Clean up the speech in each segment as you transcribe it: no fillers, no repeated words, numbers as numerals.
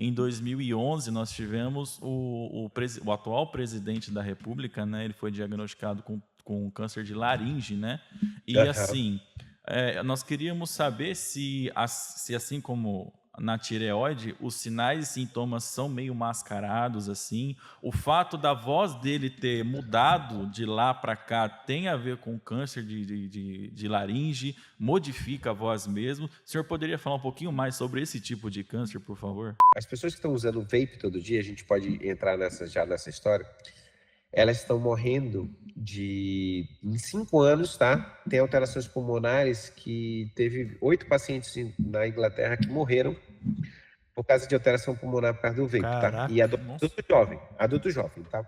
em 2011 nós tivemos o atual presidente da República, né? Ele foi diagnosticado com câncer de laringe, né? E assim, nós queríamos saber se assim como na tireoide, os sinais e sintomas são meio mascarados, assim. O fato da voz dele ter mudado de lá para cá tem a ver com câncer de laringe, modifica a voz mesmo. O senhor poderia falar um pouquinho mais sobre esse tipo de câncer, por favor? As pessoas que estão usando vape todo dia, a gente pode entrar nessa história, elas estão morrendo em 5 anos, tá? Tem alterações pulmonares que teve 8 pacientes na Inglaterra que morreram por causa de alteração pulmonar por causa do vape, tá? E adulto jovem, tá?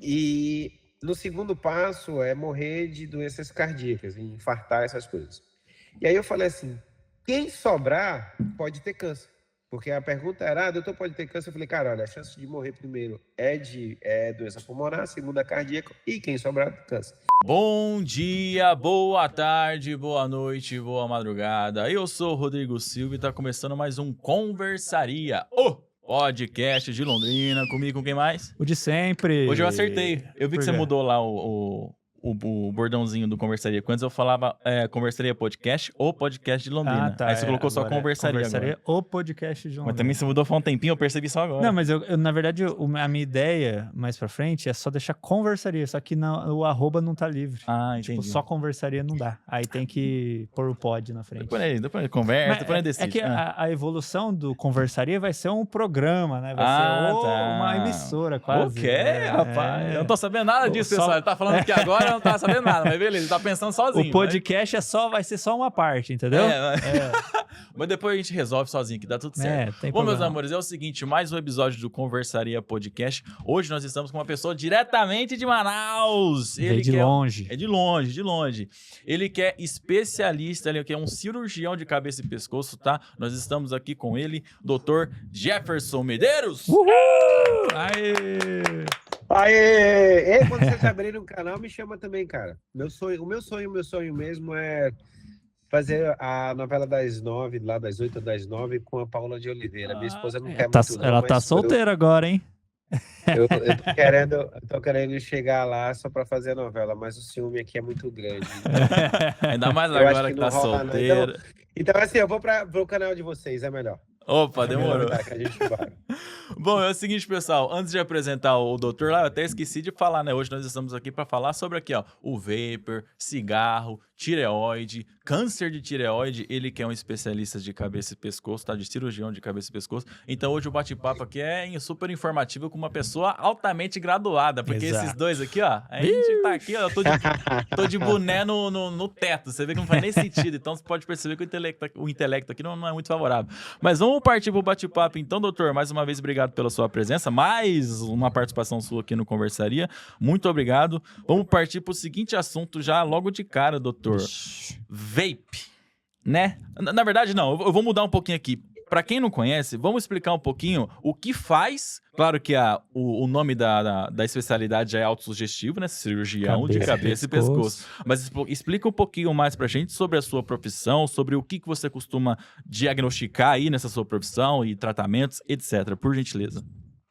E no segundo passo é morrer de doenças cardíacas, infartar, essas coisas. E aí eu falei assim, quem sobrar pode ter câncer. Porque a pergunta era, doutor, pode ter câncer? Eu falei, cara, olha, a chance de morrer primeiro é doença pulmonar, segunda cardíaca, e quem sobrar, câncer. Bom dia, boa tarde, boa noite, boa madrugada. Eu sou o Rodrigo Silva e tá começando mais um Conversaria, o podcast de Londrina. Comigo, com quem mais? O de sempre. Hoje eu acertei. Eu vi que você mudou lá o bordãozinho do Conversaria. Quando eu falava Conversaria Podcast ou podcast de Londrina. Aí você colocou só Conversaria agora. Ou podcast de Londrina. Mas também você mudou faz um tempinho, eu percebi só agora. Não, mas eu na verdade, a minha ideia mais pra frente é só deixar Conversaria, só que o arroba não tá livre. Entendi. Só Conversaria não dá. Aí tem que pôr o pod na frente. Depois conversa, depois decide. É que a evolução do Conversaria vai ser um programa, né? Vai ser uma emissora quase. O quê, rapaz? Eu não tô sabendo nada disso, pessoal. Ele tá falando que agora eu não tava sabendo nada, mas beleza, ele tá pensando sozinho. O podcast vai ser só uma parte, entendeu? Mas depois a gente resolve sozinho, que dá tudo certo. Bom, meus amores, é o seguinte, mais um episódio do Conversaria Podcast. Hoje nós estamos com uma pessoa diretamente de Manaus. Ele de longe. É de longe. Ele que é especialista, ele que é um cirurgião de cabeça e pescoço, tá? Nós estamos aqui com ele, Dr. Jefferson Medeiros. Uhul! Aê! Quando vocês abrirem um canal, me chama também, cara. O meu sonho mesmo é fazer a novela das 9, lá das 8 das 9, com a Paula de Oliveira. Minha esposa não quer muito, não. Ela tá solteira agora, hein? Eu tô querendo chegar lá só pra fazer a novela, mas o ciúme aqui é muito grande. Então, ainda mais agora que tá solteira. Então, assim, eu vou pro canal de vocês, é melhor. Opa, demorou. Que a gente vai. Bom, é o seguinte, pessoal, antes de apresentar o doutor lá, eu até esqueci de falar, né? Hoje nós estamos aqui para falar sobre o vapor, cigarro, tireoide, câncer de tireoide, ele que é um especialista de cabeça e pescoço, tá? De cirurgião de cabeça e pescoço. Então hoje o bate-papo aqui é super informativo com uma pessoa altamente graduada, porque esses dois aqui, ó, a gente tá aqui, ó, eu tô de boné no teto, você vê que não faz nem sentido, então você pode perceber que o intelecto aqui não é muito favorável. Mas vamos partir pro bate-papo então, doutor, mais uma vez obrigado pela sua presença, mais uma participação sua aqui no Conversaria, muito obrigado. Vamos partir pro seguinte assunto já logo de cara, doutor. Vape, né? Na verdade, não, eu vou mudar um pouquinho aqui. Para quem não conhece, vamos explicar um pouquinho o que faz. Claro que o nome da especialidade já é autossugestivo, né? Cirurgião de cabeça e pescoço. Mas explica um pouquinho mais pra gente sobre a sua profissão, sobre o que você costuma diagnosticar aí nessa sua profissão e tratamentos, etc. Por gentileza.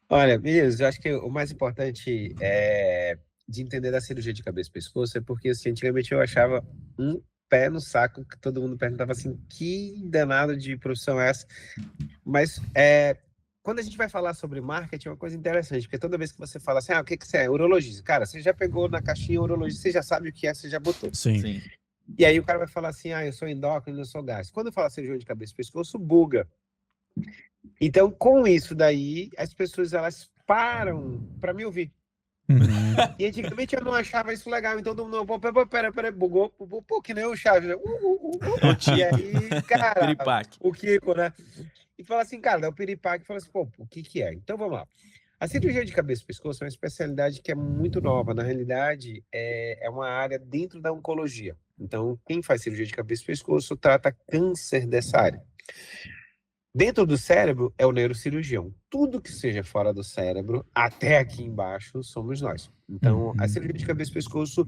Olha, Vinícius, eu acho que o mais importante de entender da cirurgia de cabeça e pescoço é porque, assim, antigamente eu achava um pé no saco, que todo mundo perguntava assim, que danado de profissão é essa? Mas quando a gente vai falar sobre marketing, é uma coisa interessante, porque toda vez que você fala assim, o que você é? Urologista. Cara, você já pegou na caixinha urologista, você já sabe o que é, você já botou. Sim. E aí o cara vai falar assim, eu sou endócrino, eu sou gastro. Quando eu falo cirurgia de cabeça e pescoço, buga. Então, com isso daí, as pessoas, elas param para me ouvir. E antigamente eu não achava isso legal, então todo mundo, pera, bugou, pô, que nem o Chaves, né? E aí, cara, o Kiko, né? E fala assim, cara, dá o piripaque e fala assim, pô, o que é? Então vamos lá. A cirurgia de cabeça e pescoço é uma especialidade que é muito nova, na realidade é uma área dentro da oncologia. Então, quem faz cirurgia de cabeça e pescoço trata câncer dessa área. Dentro do cérebro é o neurocirurgião. Tudo que seja fora do cérebro, até aqui embaixo, somos nós. Então, a cirurgia de cabeça e pescoço,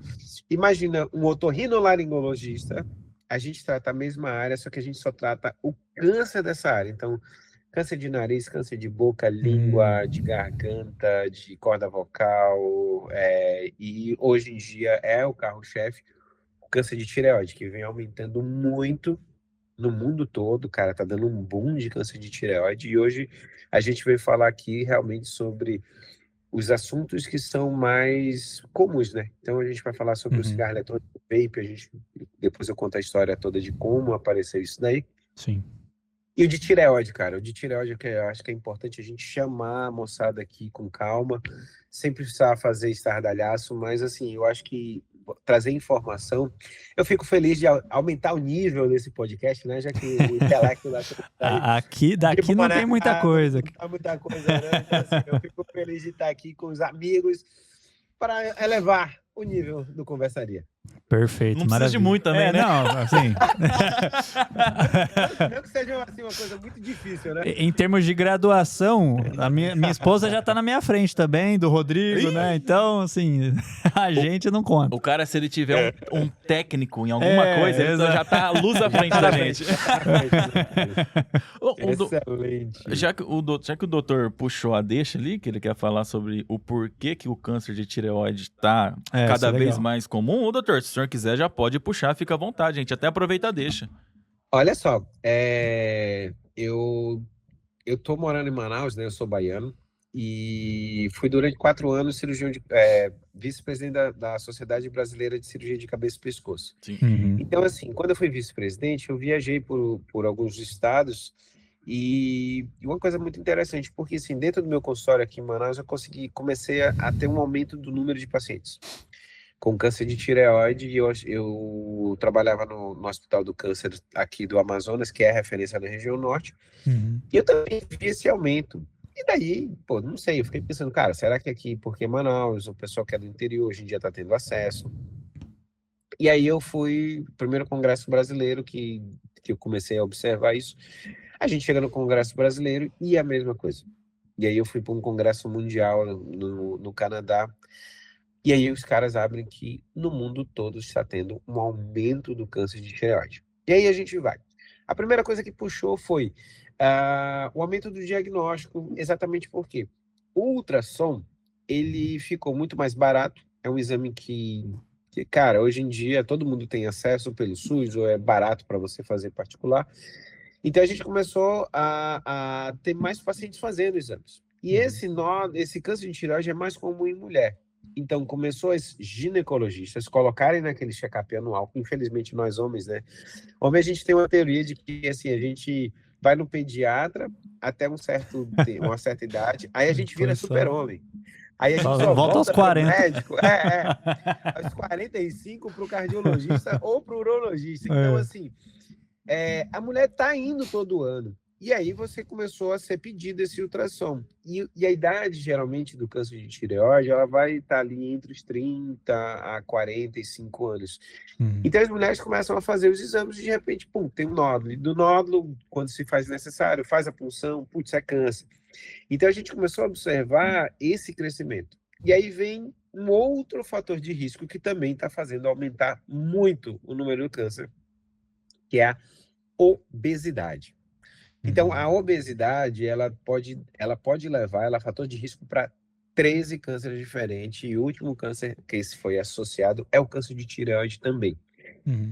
imagina um otorrinolaringologista, a gente trata a mesma área, só que a gente só trata o câncer dessa área. Então, Câncer de nariz, câncer de boca, língua, de garganta, de corda vocal, e hoje em dia é o carro-chefe, o câncer de tireoide, que vem aumentando muito no mundo todo, cara, tá dando um boom de câncer de tireoide, e hoje a gente veio falar aqui realmente sobre os assuntos que são mais comuns, né? Então a gente vai falar sobre o cigarro eletrônico, o vape, depois eu conto a história toda de como apareceu isso daí. Sim. E o de tireoide, cara, o de tireoide que eu acho que é importante a gente chamar a moçada aqui com calma, sem precisar fazer estardalhaço, mas assim, eu acho que trazer informação, eu fico feliz de aumentar o nível desse podcast, né, já que o intelecto da Daqui não tem muita coisa. Não tem muita coisa, né? Então, assim, eu fico feliz de estar aqui com os amigos para elevar o nível do Conversaria. Perfeito, não precisa de muito também, né? Não, assim... Não que seja assim, uma coisa muito difícil, né? Em termos de graduação, a minha esposa já tá na minha frente também, do Rodrigo, né? Então, assim, a gente não conta. O cara, se ele tiver um técnico em alguma coisa, ele já tá a luz à frente da gente. Excelente. Já que o doutor puxou a deixa ali, que ele quer falar sobre o porquê que o câncer de tireoide tá cada vez mais comum, o doutor, se o senhor quiser, já pode puxar, fica à vontade, gente. Até aproveita a deixa. Olha só, eu tô morando em Manaus, né? Eu sou baiano e fui durante 4 anos cirurgião vice-presidente da Sociedade Brasileira de Cirurgia de Cabeça e Pescoço. Então, assim, quando eu fui vice-presidente, eu viajei por alguns estados e uma coisa muito interessante, porque assim, dentro do meu consultório aqui em Manaus, comecei a ter um aumento do número de pacientes com câncer de tireoide, e eu trabalhava no Hospital do Câncer aqui do Amazonas, que é referência na região norte, e eu também vi esse aumento. E daí, pô, não sei, eu fiquei pensando, cara, será que aqui, porque Manaus, o pessoal que é do interior hoje em dia está tendo acesso? E aí eu fui, primeiro congresso brasileiro, que eu comecei a observar isso, a gente chega no congresso brasileiro e a mesma coisa. E aí eu fui para um congresso mundial no Canadá, e aí os caras abrem que no mundo todo está tendo um aumento do câncer de tireoide. E aí a gente vai. A primeira coisa que puxou foi o aumento do diagnóstico, exatamente porque o ultrassom, ele ficou muito mais barato, é um exame que, cara, hoje em dia todo mundo tem acesso pelo SUS, ou é barato para você fazer particular. Então a gente começou a ter mais pacientes fazendo exames. E esse câncer de tireoide é mais comum em mulher. Então, começou os ginecologistas colocarem naquele check-up anual, infelizmente nós homens, né? Homem, a gente tem uma teoria de que, assim, a gente vai no pediatra até uma certa idade, aí a gente vira super-homem. Aí a gente só volta aos 40. pro médico, aos 45 pro cardiologista ou pro urologista. Então, assim, a mulher tá indo todo ano. E aí você começou a ser pedido esse ultrassom. E a idade, geralmente, do câncer de tireoide, ela vai estar ali entre os 30 a 45 anos. Então as mulheres começam a fazer os exames e, de repente, pum, tem um nódulo. E do nódulo, quando se faz necessário, faz a punção, putz, é câncer. Então a gente começou a observar esse crescimento. E aí vem um outro fator de risco que também está fazendo aumentar muito o número do câncer, que é a obesidade. Então, a obesidade, ela pode levar, ela é fator de risco para 13 cânceres diferentes, e o último câncer que esse foi associado é o câncer de tireoide também.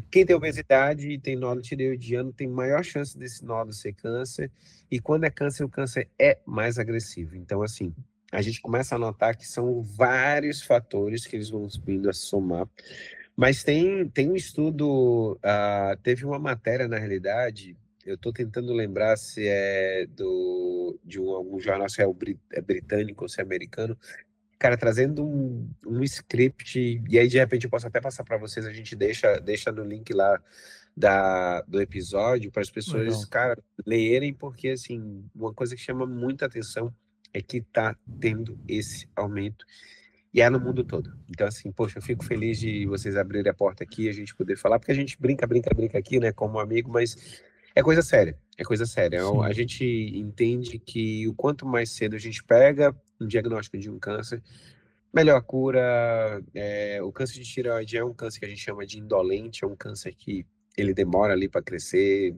Quem tem obesidade e tem nódulo tireoidiano tem maior chance desse nódulo ser câncer, e quando é câncer, o câncer é mais agressivo. Então, assim, a gente começa a notar que são vários fatores que eles vão vindo a somar, mas tem um estudo, teve uma matéria, na realidade, eu estou tentando lembrar se é de algum jornal, se é britânico ou se é americano, cara, trazendo um script, e aí de repente eu posso até passar para vocês, a gente deixa no link lá do episódio para as pessoas, Legal. cara, lerem, porque assim, uma coisa que chama muita atenção é que está tendo esse aumento, e é no mundo todo. Então assim, poxa, eu fico feliz de vocês abrirem a porta aqui e a gente poder falar, porque a gente brinca aqui, né, como amigo, mas é coisa séria, é coisa séria. A gente entende que o quanto mais cedo a gente pega um diagnóstico de um câncer, melhor a cura. O câncer de tireoide é um câncer que a gente chama de indolente, é um câncer que ele demora ali para crescer,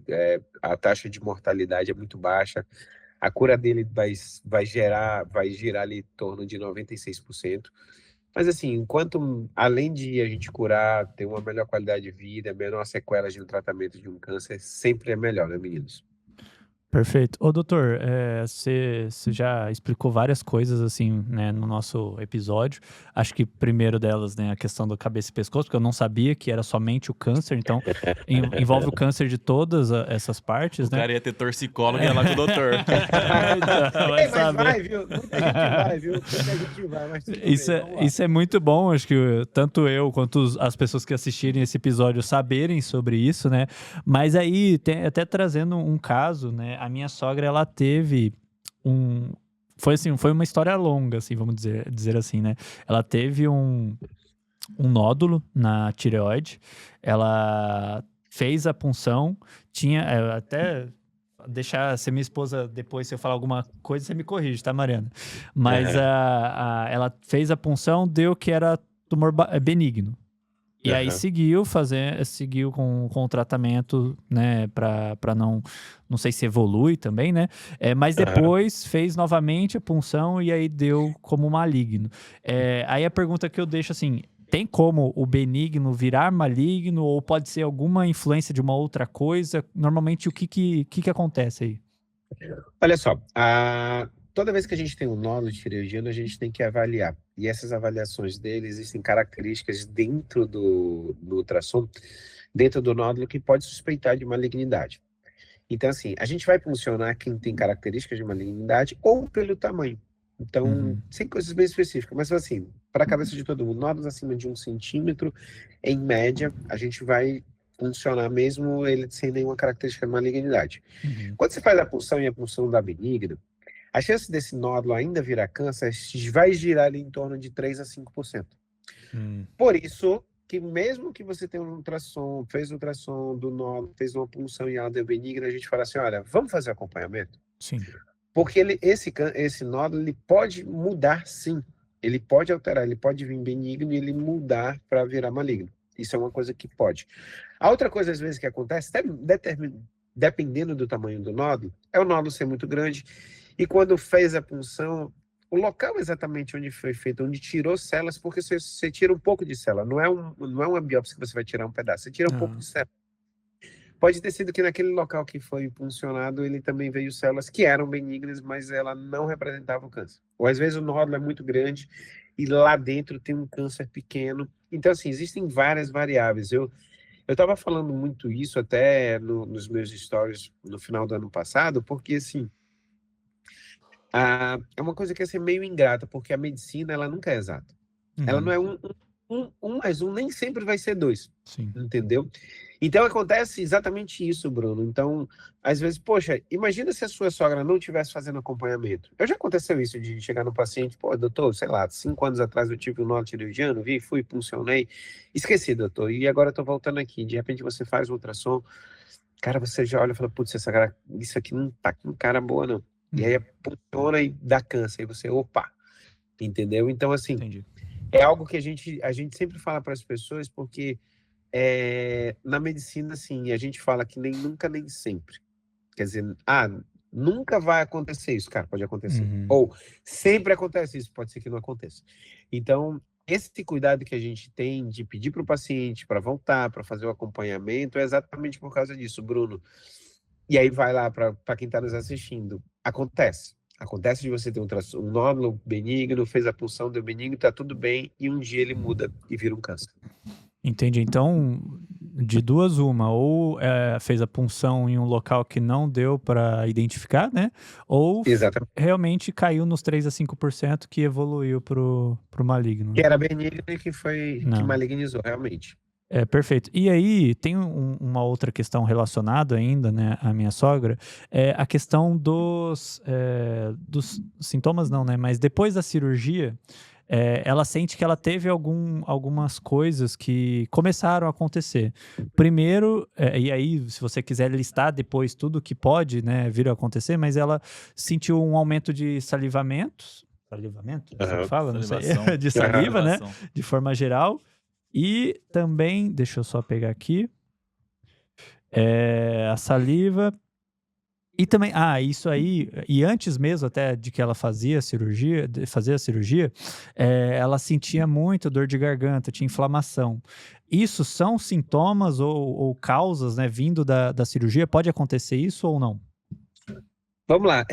a taxa de mortalidade é muito baixa. A cura dele vai girar ali em torno de 96%. Mas assim, além de a gente curar, ter uma melhor qualidade de vida, menor sequelas de um tratamento de um câncer, sempre é melhor, né, meninos? Perfeito. Ô, doutor, você já explicou várias coisas, assim, né, no nosso episódio. Acho que primeiro delas, né, a questão da cabeça e pescoço, porque eu não sabia que era somente o câncer, então envolve o câncer de todas essas partes, O né? cara ia ter torcicólogo e ia lá com o doutor. Então, vai Mas saber. vai, viu? Muita gente vai, viu? Muita gente vai, mas tudo bem, vamos lá. Isso é muito bom, acho que tanto eu quanto as pessoas que assistirem esse episódio saberem sobre isso, né? Mas aí, até trazendo um caso, né? A minha sogra, ela teve foi uma história longa, assim, vamos dizer assim, né? Ela teve um nódulo na tireoide, ela fez a punção, até deixar ser minha esposa depois, se eu falar alguma coisa, você me corrige, tá, Mariana? Mas ela fez a punção, deu que era tumor benigno. E aí seguiu com o tratamento, né, pra não sei se evolui também, né, mas depois fez novamente a punção e aí deu como maligno. Aí a pergunta que eu deixo assim, tem como o benigno virar maligno ou pode ser alguma influência de uma outra coisa? Normalmente o que acontece aí? Olha só, toda vez que a gente tem um nódulo tireoidiano, a gente tem que avaliar. E essas avaliações dele, existem características dentro do ultrassom, dentro do nódulo, que pode suspeitar de malignidade. Então, assim, a gente vai funcionar quem tem características de malignidade ou pelo tamanho. Então, sem coisas bem específicas. Mas, assim, para a cabeça de todo mundo, nódulos acima de 1 centímetro, em média, a gente vai funcionar mesmo ele sem nenhuma característica de malignidade. Quando você faz a punção e a punção da benigna, a chance desse nódulo ainda virar câncer vai girar ali em torno de 3 a 5%. Por isso que mesmo que você tenha fez ultrassom do nódulo, fez uma punção e ela deu benigna, a gente fala assim, olha, vamos fazer acompanhamento? Sim. Porque esse nódulo ele pode mudar, sim. Ele pode alterar, ele pode vir benigno e ele mudar para virar maligno. Isso é uma coisa que pode. A outra coisa, às vezes, que acontece, dependendo do tamanho do nódulo, é o nódulo ser muito grande. E quando fez a punção, o local exatamente onde foi feito, onde tirou células, porque você tira um pouco de célula, não é uma biópsia que você vai tirar um pedaço, você tira um pouco de célula. Pode ter sido que naquele local que foi puncionado, ele também veio células que eram benignas, mas ela não representava o câncer. Ou às vezes o nódulo é muito grande e lá dentro tem um câncer pequeno. Então, assim, existem várias variáveis. Eu estava falando muito isso até nos meus stories no final do ano passado, porque, assim, é uma coisa que é assim, meio ingrata, porque a medicina, ela nunca é exata. Ela não é um mais um, nem sempre vai ser 2. Sim. Entendeu? Então, acontece exatamente isso, Bruno. Então, às vezes, poxa, imagina se a sua sogra não estivesse fazendo acompanhamento. Já aconteceu isso, de chegar no paciente, pô, doutor, sei lá, 5 anos atrás eu tive um nódulo tireoidiano, fui, puncionei, esqueci, doutor, e agora eu tô voltando aqui. De repente você faz um ultrassom, cara, você já olha e fala, putz, isso aqui não tá com cara boa, não. E aí funciona e dá câncer, e você, opa, entendeu? Então, assim, Entendi. é algo que a gente sempre fala para as pessoas, porque na medicina, assim, a gente fala que nem nunca, nem sempre. Quer dizer, nunca vai acontecer isso, cara, pode acontecer. Ou sempre acontece isso, pode ser que não aconteça. Então, esse cuidado que a gente tem de pedir para o paciente para voltar, para fazer o acompanhamento, é exatamente por causa disso, Bruno. E aí vai lá para quem está nos assistindo. Acontece de você ter um nódulo benigno, fez a punção, deu benigno, está tudo bem, e um dia ele muda e vira um câncer. Entendi. Então, de duas, uma. Ou fez a punção em um local que não deu para identificar, né? Ou realmente caiu nos 3 a 5% que evoluiu pro maligno. Que era benigno e que malignizou, realmente. Perfeito. E aí, tem uma outra questão relacionada ainda, né, à minha sogra, a questão dos sintomas não, né, mas depois da cirurgia, ela sente que ela teve algumas coisas que começaram a acontecer. Primeiro, e aí, se você quiser listar depois tudo que pode, né, vir a acontecer, mas ela sentiu um aumento de salivamento, você fala? Não sei. De saliva, né, de forma geral. E também, deixa eu só pegar aqui, a saliva. E também, isso aí, e antes mesmo até de que ela fazia a cirurgia, ela sentia muito dor de garganta, tinha inflamação. Isso são sintomas ou causas, né, vindo da cirurgia? Pode acontecer isso ou não? Vamos lá,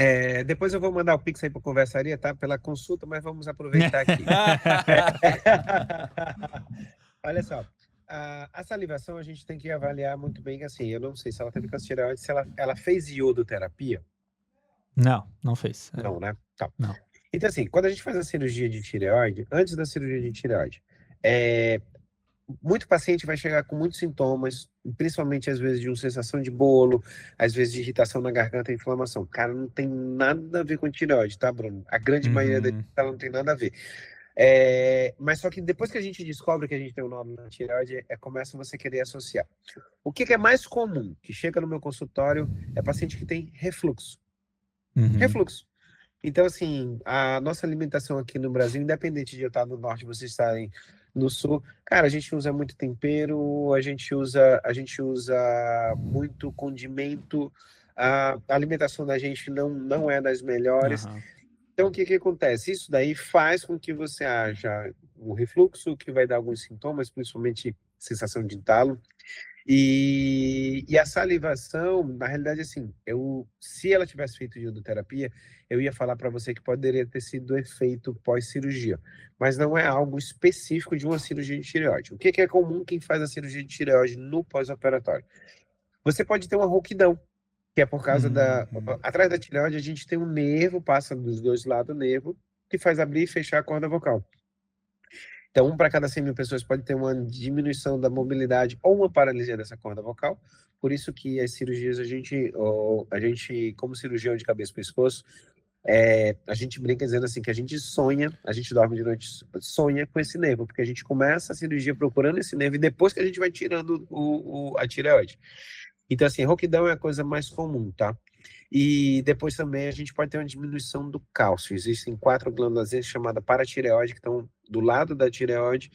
depois eu vou mandar o Pix aí para conversaria, tá? Pela consulta, mas vamos aproveitar aqui. Olha só, a salivação a gente tem que avaliar muito bem, assim, eu não sei se ela teve câncer de tireoide, se ela fez iodoterapia. Não fez. Não, né? Tá. Não. Então, assim, quando a gente faz a cirurgia de tireoide, antes da cirurgia de tireoide, muito paciente vai chegar com muitos sintomas, principalmente às vezes de uma sensação de bolo, às vezes de irritação na garganta e inflamação. Cara, não tem nada a ver com tireoide, tá, Bruno? A grande maioria deles não tem nada a ver. Mas só que depois que a gente descobre que a gente tem um nome na tireoide, começa você querer associar. O que é mais comum que chega no meu consultório é paciente que tem refluxo. Refluxo. Então, assim, a nossa alimentação aqui no Brasil, independente de eu estar no norte e vocês estarem no sul, cara, a gente usa muito tempero, a gente usa muito condimento, a alimentação da gente não é das melhores. Então, o que acontece? Isso daí faz com que você haja o refluxo, que vai dar alguns sintomas, principalmente sensação de entalo. E a salivação, na realidade, assim, se ela tivesse feito iodoterapia, eu ia falar para você que poderia ter sido efeito pós-cirurgia, mas não é algo específico de uma cirurgia de tireoide. O que é comum quem faz a cirurgia de tireoide no pós-operatório? Você pode ter uma rouquidão, que é por causa atrás da tireoide a gente tem um nervo, passa dos dois lados do nervo, que faz abrir e fechar a corda vocal. Então, 1 para cada 100 mil pessoas pode ter uma diminuição da mobilidade ou uma paralisia dessa corda vocal. Por isso que as cirurgias, a gente como cirurgião de cabeça e pescoço, a gente brinca dizendo assim que a gente dorme de noite, sonha com esse nervo, porque a gente começa a cirurgia procurando esse nervo e depois que a gente vai tirando a tireoide. Então, assim, rouquidão é a coisa mais comum, tá? E depois também a gente pode ter uma diminuição do cálcio. Existem 4 glândulas chamadas paratireoide, que estão do lado da tireoide,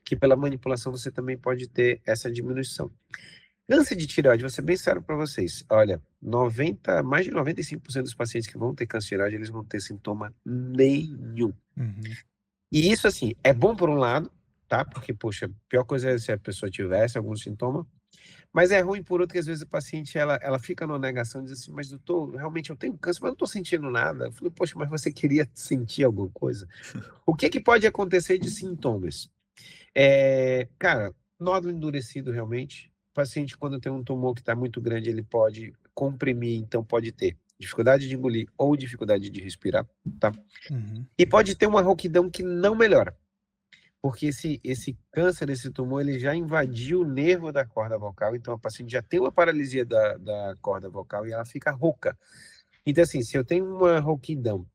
que pela manipulação você também pode ter essa diminuição. Câncer de tireoide, vou ser bem sério para vocês. Olha, mais de 95% dos pacientes que vão ter câncer de tireoide, eles vão ter sintoma nenhum. E isso, assim, é bom por um lado, tá? Porque, poxa, a pior coisa é se a pessoa tivesse algum sintoma. Mas é ruim por outro que às vezes a paciente ela fica numa negação e diz assim, mas doutor, realmente eu tenho câncer, mas não estou sentindo nada. Eu falei, poxa, mas você queria sentir alguma coisa? O que pode acontecer de sintomas? Cara, nódulo endurecido realmente. O paciente, quando tem um tumor que está muito grande, ele pode comprimir, então pode ter dificuldade de engolir ou dificuldade de respirar, tá? E pode ter uma rouquidão que não melhora. Porque esse câncer, esse tumor, ele já invadiu o nervo da corda vocal, então a paciente já tem uma paralisia da corda vocal e ela fica rouca. Então, assim, se eu tenho uma rouquidão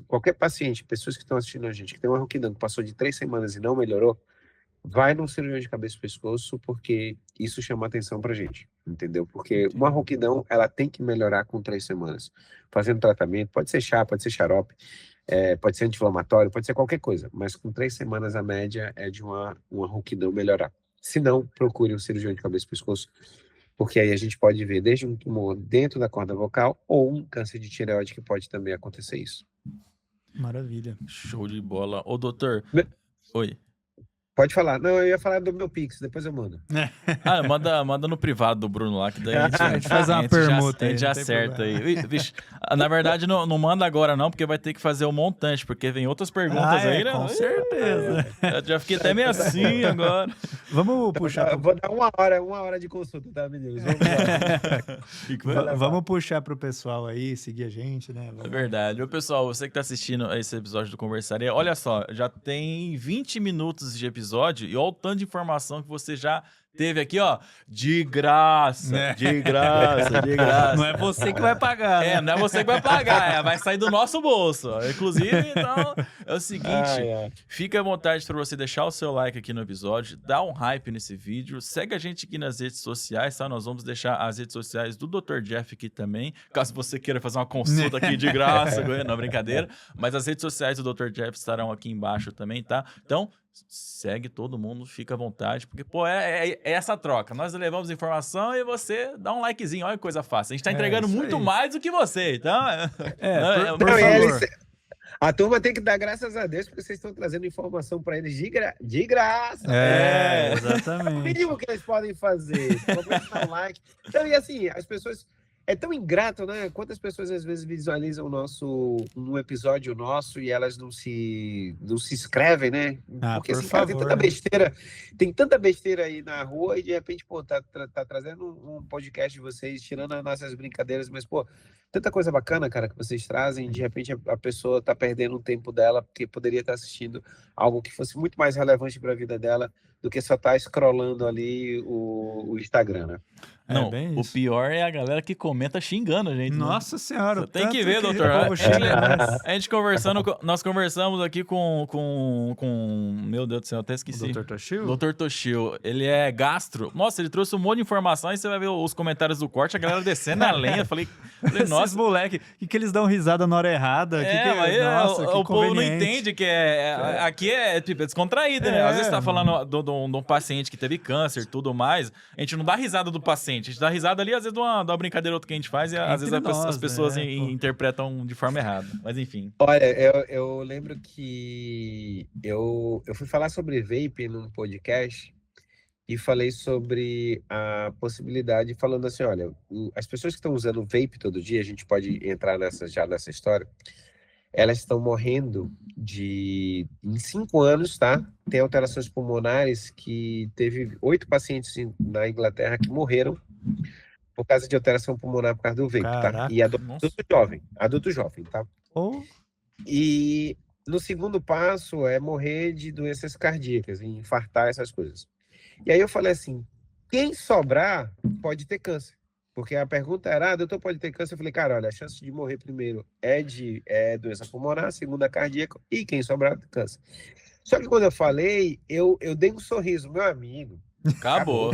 qualquer paciente, pessoas que estão assistindo a gente, que tem uma rouquidão que passou de 3 semanas e não melhorou, vai num cirurgião de cabeça e pescoço, porque isso chama atenção pra gente, entendeu? Porque uma rouquidão, ela tem que melhorar com 3 semanas. Fazendo tratamento, pode ser chá, pode ser xarope, pode ser anti-inflamatório, pode ser qualquer coisa, mas com 3 semanas a média é de uma rouquidão melhorar. Se não, procure um cirurgião de cabeça e pescoço, porque aí a gente pode ver desde um tumor dentro da corda vocal ou um câncer de tireoide que pode também acontecer isso. Maravilha. Show de bola. Ô, doutor. Oi. Pode falar. Não, eu ia falar do meu Pix, depois eu mando. Manda no privado do Bruno lá, que daí a gente faz uma permuta. A gente já acerta aí. Vixe, na verdade, não manda agora não, porque vai ter que fazer um montante, porque vem outras perguntas aí, né? Com certeza. Eu já fiquei até meio assim agora. Vamos puxar. Vou dar uma hora de consulta, tá, meninos? Vamos puxar pro pessoal aí, seguir a gente, né? É verdade. Ô, pessoal, você que tá assistindo esse episódio do Conversaria, olha só, já tem 20 minutos de episódio e olha o tanto de informação que você já teve aqui, ó, de graça, né? de graça, de graça. Não é você que vai pagar, né? Não é você que vai pagar, vai sair do nosso bolso. Inclusive, então, é o seguinte, fica à vontade para você deixar o seu like aqui no episódio, dá um hype nesse vídeo, segue a gente aqui nas redes sociais, tá? Nós vamos deixar as redes sociais do Dr. Jeff aqui também, caso você queira fazer uma consulta aqui de graça, não é brincadeira, mas as redes sociais do Dr. Jeff estarão aqui embaixo também, tá? Então, segue todo mundo, fica à vontade, porque, pô, é essa troca. Nós levamos informação e você dá um likezinho, olha que coisa fácil. A gente tá entregando isso muito aí. mais do que você, então... Por Não, e favor. a turma tem que dar graças a Deus porque vocês estão trazendo informação para eles de graça. É, É o exatamente. mínimo que eles podem fazer. Começa a dar um like. Então, e assim, as pessoas... É tão ingrato, né? Quantas pessoas às vezes visualizam um episódio nosso e elas não se inscrevem, né? Porque por assim, cara, tem favor, tanta né? besteira, tem tanta besteira aí na rua e de repente, pô, tá trazendo um podcast de vocês, tirando as nossas brincadeiras, mas, pô, tanta coisa bacana, cara, que vocês trazem, de repente a pessoa tá perdendo um tempo dela porque poderia estar assistindo algo que fosse muito mais relevante para a vida dela do que só estar scrollando ali o Instagram, né? Não, bem o isso. pior é a galera que comenta xingando a gente. Né? Nossa senhora, Você tem que tanto ver, o doutor. povo xinga nós. A gente conversando, nós conversamos aqui com meu Deus do céu, até esqueci. O Dr. Toshio? Dr. Toshio, ele é gastro. Nossa, ele trouxe um monte de informação e você vai ver os comentários do corte, a galera descendo a lenha. Falei Esses nossa. moleque, que eles dão risada na hora errada? Mas que o povo não conveniente. entende que aqui é tipo, é descontraído, né? Às vezes tá falando de um paciente que teve câncer e tudo mais, a gente não dá risada do paciente, a gente dá risada ali, às vezes, de uma brincadeira outra que a gente faz e às vezes as pessoas né? interpretam de forma errada. Mas enfim. Olha, eu lembro que eu fui falar sobre vape num podcast e falei sobre a possibilidade, falando assim, olha, as pessoas que estão usando vape todo dia, a gente pode entrar nessa história, elas estão morrendo em 5 anos, tá? Tem alterações pulmonares que teve 8 pacientes na Inglaterra que morreram por causa de alteração pulmonar por causa do vape, tá? Caraca, E adulto jovem, tá? Oh. E no segundo passo é morrer de doenças cardíacas, infartar, essas coisas. E aí eu falei assim, quem sobrar pode ter câncer. Porque a pergunta era, doutor, pode ter câncer? Eu falei, cara, olha, a chance de morrer primeiro é doença pulmonar, segunda cardíaca, e quem sobrar, câncer. Só que quando eu falei, eu dei um sorriso, meu amigo. Acabou.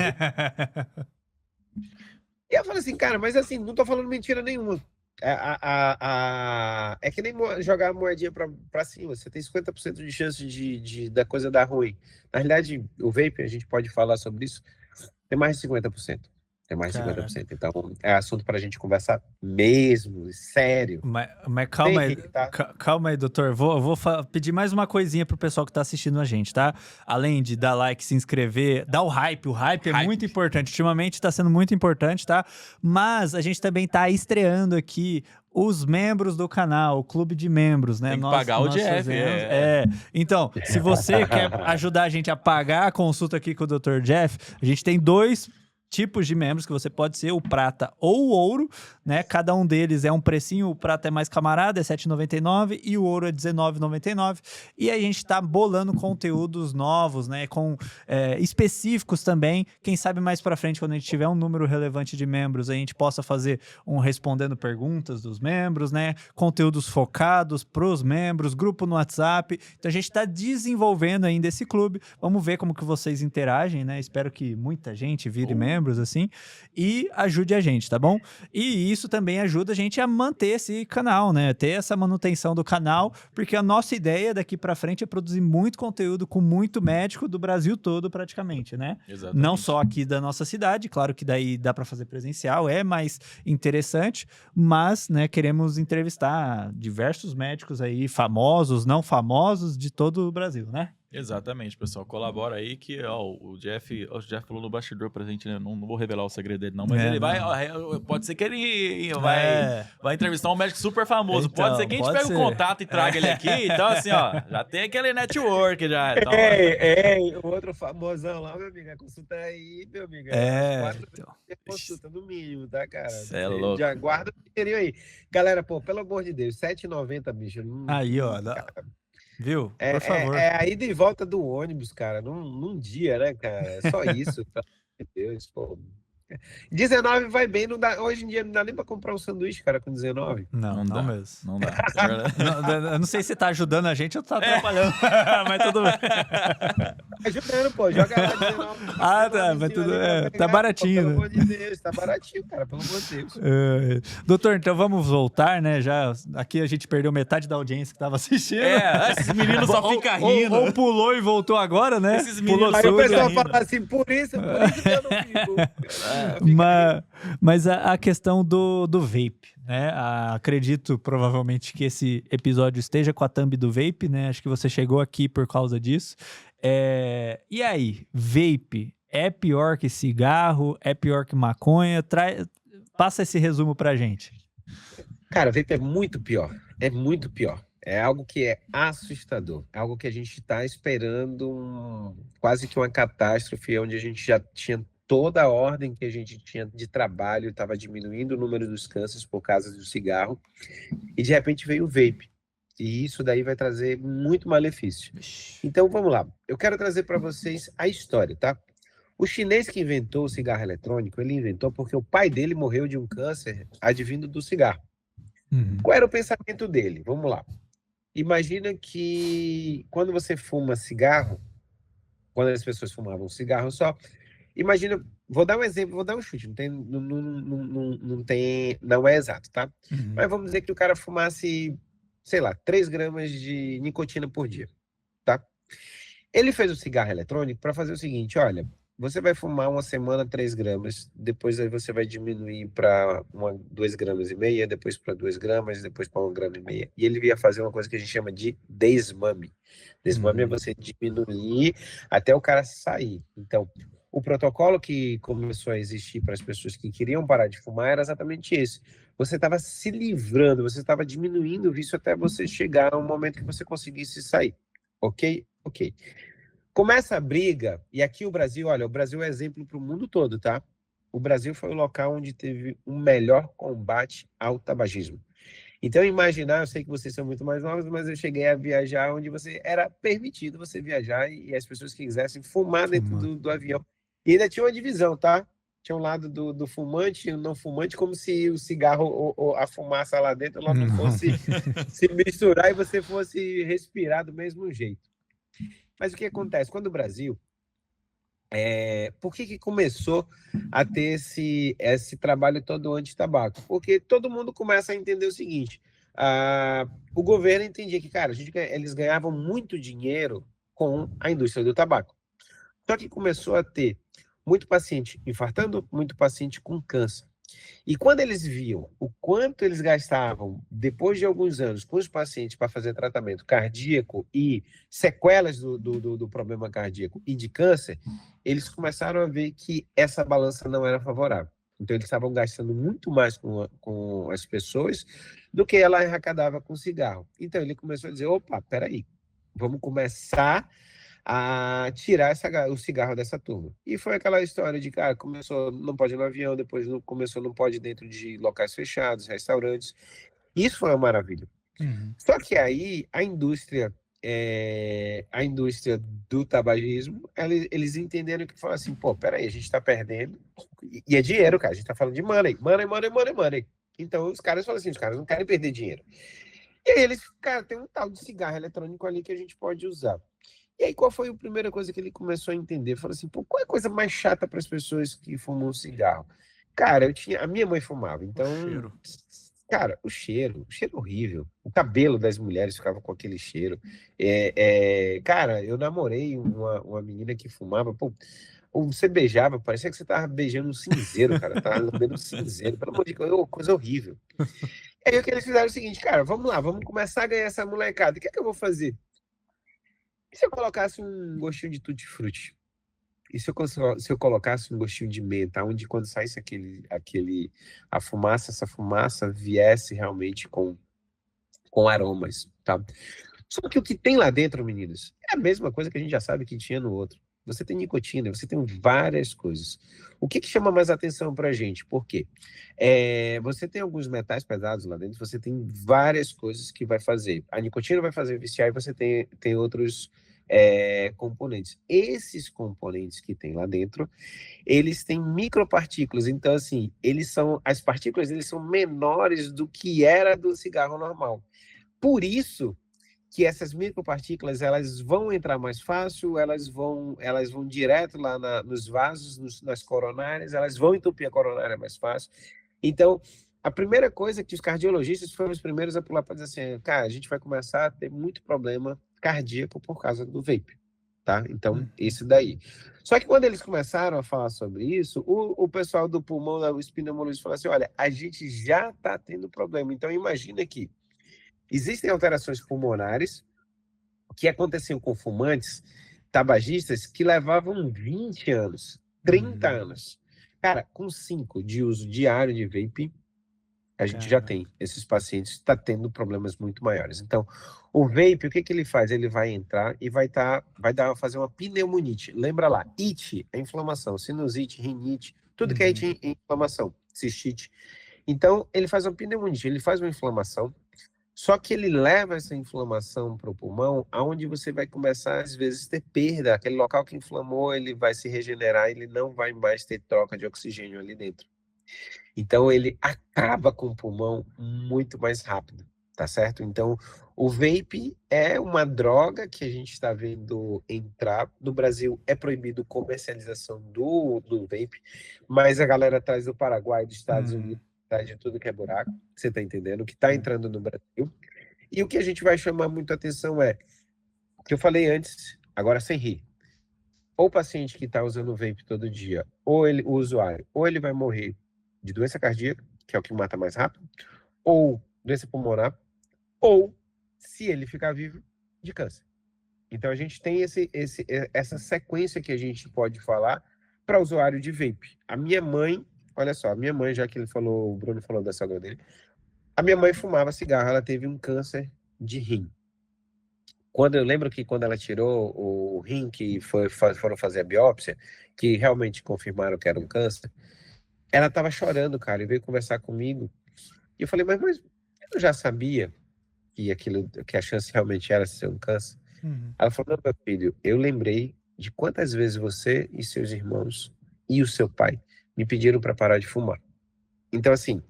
E eu falei assim, cara, mas assim, não tô falando mentira nenhuma. É que nem jogar a moedinha pra cima. Você tem 50% de chance da coisa dar ruim. Na realidade, o vape, a gente pode falar sobre isso, tem mais de 50%. Tem mais de 50%. Então, é assunto pra gente conversar mesmo, sério. Mas calma aí, tá? calma aí, doutor. Vou pedir mais uma coisinha pro pessoal que tá assistindo a gente, tá? Além de dar like, se inscrever, dar o hype. O hype é muito importante. Ultimamente tá sendo muito importante, tá? Mas a gente também tá estreando aqui os membros do canal, o clube de membros, né? Tem que pagar o Jeff. Então, se você quer ajudar a gente a pagar a consulta aqui com o Dr. Jeff, a gente tem 2 tipos de membros que você pode ser, o prata ou o ouro, né? Cada um deles é um precinho, o prata é mais camarada, é R$ 7,99 e o ouro é R$ 19,99. E a gente tá bolando conteúdos novos, né? Com específicos também. Quem sabe mais pra frente, quando a gente tiver um número relevante de membros, a gente possa fazer respondendo perguntas dos membros, né? Conteúdos focados pros membros, grupo no WhatsApp. Então a gente tá desenvolvendo ainda esse clube. Vamos ver como que vocês interagem, né? Espero que muita gente vire membro, assim, e ajude a gente, tá bom? E isso também ajuda a gente a manter esse canal, né? Ter essa manutenção do canal, porque a nossa ideia daqui pra frente é produzir muito conteúdo com muito médico do Brasil todo, praticamente, né? Exatamente. Não só aqui da nossa cidade, claro que daí dá pra fazer presencial, é mais interessante, mas, né, queremos entrevistar diversos médicos aí, famosos, não famosos, de todo o Brasil, né? Exatamente, pessoal. Colabora aí que o Jeff falou no bastidor pra gente, né? Não vou revelar o segredo dele, não, mas ele vai. Pode ser que ele vai entrevistar um médico super famoso. Então, pode ser que a gente pegue o contato e traga ele aqui. Então, assim, ó, já tem aquele network já. Então, o outro famosão lá, meu amigo, a consulta aí, meu amigo. 4 consulta no mínimo, tá, cara? Cê é louco. Já guarda o dinheirinho aí. Galera, pô, pelo amor de Deus, R$7,90, bicho. Aí, ó. Viu? Por favor. É a ida e volta do ônibus, cara, num dia, né, cara? É só isso, pelo amor de Deus, pô. 19 vai bem, não dá, hoje em dia não dá nem pra comprar um sanduíche, cara, com 19. Não dá, mesmo. Não dá. É verdade. Eu não sei se tá ajudando a gente ou tá atrapalhando, mas tudo bem. Ajudando, pô, joga lá 19. Ah, tá, mas tudo tá baratinho, pelo né? amor de Deus, tá baratinho, cara, pelo amor de Deus. Doutor, então vamos voltar, né? Já aqui a gente perdeu metade da audiência que tava assistindo. Esses meninos só ficam rindo. Ou pulou e voltou agora, né? Esses meninos Aí só o ficam pessoal rindo. fala assim, por isso que eu não fico. Mas a questão do vape, né? Acredito provavelmente que esse episódio esteja com a thumb do vape, né? Acho que você chegou aqui por causa disso. E aí, vape é pior que cigarro? É pior que maconha? Passa esse resumo pra gente. Cara, vape é muito pior. É muito pior. É algo que é assustador. É algo que a gente está esperando quase que uma catástrofe, onde a gente já tinha toda a ordem que a gente tinha de trabalho, estava diminuindo o número dos cânceres por causa do cigarro, e de repente veio o vape. E isso daí vai trazer muito malefício. Então vamos lá. Eu quero trazer para vocês a história, tá? O chinês que inventou o cigarro eletrônico, ele inventou porque o pai dele morreu de um câncer advindo do cigarro. Qual era o pensamento dele? Vamos lá. Imagina que quando você fuma cigarro, quando as pessoas fumavam cigarro só, imagina, vou dar um exemplo, vou dar um chute, não é exato, tá? Mas vamos dizer que o cara fumasse, sei lá, 3 gramas de nicotina por dia, tá? Ele fez o cigarro eletrônico para fazer o seguinte, olha, você vai fumar uma semana 3 gramas, depois aí você vai diminuir para 2,5 gramas, depois para 2 gramas, depois para 1,5 grama. E ele ia fazer uma coisa que a gente chama de desmame. Desmame é você diminuir até o cara sair. Então, o protocolo que começou a existir para as pessoas que queriam parar de fumar era exatamente esse. Você estava se livrando, você estava diminuindo o vício até você chegar a um momento que você conseguisse sair. Ok? Ok. Começa a briga, e aqui o Brasil, olha, o Brasil é exemplo para o mundo todo, tá? O Brasil foi o local onde teve o melhor combate ao tabagismo. Então, imaginar, eu sei que vocês são muito mais novos, mas eu cheguei a viajar onde era permitido você viajar e as pessoas que quisessem fumar dentro do avião. E ainda tinha uma divisão, tá? Tinha um lado do fumante e o não fumante, como se o cigarro ou a fumaça lá dentro ela não fosse se misturar e você fosse respirar do mesmo jeito. Mas o que acontece? Quando o Brasil... por que começou a ter esse trabalho todo anti-tabaco? Porque todo mundo começa a entender o seguinte, o governo entendia que, cara, eles ganhavam muito dinheiro com a indústria do tabaco. Só que começou a ter muito paciente infartando, muito paciente com câncer. E quando eles viam o quanto eles gastavam, depois de alguns anos, com os pacientes para fazer tratamento cardíaco e sequelas do problema cardíaco e de câncer, eles começaram a ver que essa balança não era favorável. Então, eles estavam gastando muito mais com as pessoas do que ela arrecadava com cigarro. Então, ele começou a dizer, opa, peraí, vamos começar a tirar o cigarro dessa turma. E foi aquela história de, cara, começou, não pode ir no avião, depois começou, não pode ir dentro de locais fechados, restaurantes. Isso foi uma maravilha. Só que aí, a indústria do tabagismo, eles entenderam que falaram assim, pô, peraí, a gente tá perdendo, e é dinheiro, cara, a gente tá falando de money. Então, os caras falam assim, os caras não querem perder dinheiro. E aí eles, cara, tem um tal de cigarro eletrônico ali que a gente pode usar. E aí, qual foi a primeira coisa que ele começou a entender? Falou assim, pô, qual é a coisa mais chata para as pessoas que fumam cigarro? Cara, a minha mãe fumava, então... Cara, o cheiro horrível. O cabelo das mulheres ficava com aquele cheiro. Cara, eu namorei uma menina que fumava, pô, você beijava, parecia que você tava beijando um cinzeiro, cara. Tava lambendo um cinzeiro, pelo amor de Deus, coisa horrível. E aí o que eles fizeram é o seguinte, cara, vamos lá, vamos começar a ganhar essa molecada. O que é que eu vou fazer? E se eu colocasse um gostinho de tutti-frutti? E se eu colocasse um gostinho de menta, onde quando saísse essa fumaça viesse realmente com aromas, tá? Só que o que tem lá dentro, meninos, é a mesma coisa que a gente já sabe que tinha no outro. Você tem nicotina, você tem várias coisas. O que chama mais atenção pra gente? Por quê? Você tem alguns metais pesados lá dentro, você tem várias coisas que vai fazer. A nicotina vai fazer viciar e você tem outros componentes. Esses componentes que tem lá dentro, eles têm micropartículas. Então, assim, as partículas eles são menores do que era do cigarro normal. Por isso que essas micropartículas elas vão entrar mais fácil, elas vão direto lá nos vasos, nas coronárias, elas vão entupir a coronária mais fácil. Então, a primeira coisa que os cardiologistas foram os primeiros a pular para dizer assim, cara, a gente vai começar a ter muito problema cardíaco por causa do vape, tá? Então, isso daí. Só que quando eles começaram a falar sobre isso, o pessoal do pulmão, os pneumologistas, falou assim, olha, a gente já está tendo problema. Então, imagina que existem alterações pulmonares que aconteciam com fumantes, tabagistas, que levavam 20 anos, 30 anos. Cara, com 5 de uso diário de vape, a gente já tem. Esses pacientes estão tendo problemas muito maiores. Então, o vape, o que ele faz? Ele vai entrar e vai fazer uma pneumonite. Lembra lá, it é inflamação, sinusite, rinite, tudo que é it é inflamação, cistite. Então, ele faz uma pneumonite, ele faz uma inflamação, só que ele leva essa inflamação para o pulmão, aonde você vai começar, às vezes, ter perda. Aquele local que inflamou, ele vai se regenerar, ele não vai mais ter troca de oxigênio ali dentro. Então, ele acaba com o pulmão muito mais rápido, tá certo? Então, o vape é uma droga que a gente está vendo entrar. No Brasil, é proibido comercialização do vape, mas a galera traz do Paraguai, dos Estados Unidos, de tudo que é buraco, você tá entendendo? Que tá entrando no Brasil. E o que a gente vai chamar muito atenção é, o que eu falei antes, agora sem rir. Ou o paciente que está usando o vape todo dia, o usuário, ou ele vai morrer de doença cardíaca, que é o que mata mais rápido, ou doença pulmonar, ou, se ele ficar vivo, de câncer. Então, a gente tem essa sequência que a gente pode falar para usuário de vape. A minha mãe, olha só, a minha mãe, já que o Bruno falou da sogra dele, a minha mãe fumava cigarro, ela teve um câncer de rim. Eu lembro que quando ela tirou o rim, que foram fazer a biópsia, que realmente confirmaram que era um câncer, ela estava chorando, cara, e veio conversar comigo. E eu falei, mas eu já sabia que a chance realmente era ser um câncer. Ela falou, não, meu filho, eu lembrei de quantas vezes você e seus irmãos e o seu pai me pediram para parar de fumar. Então, assim,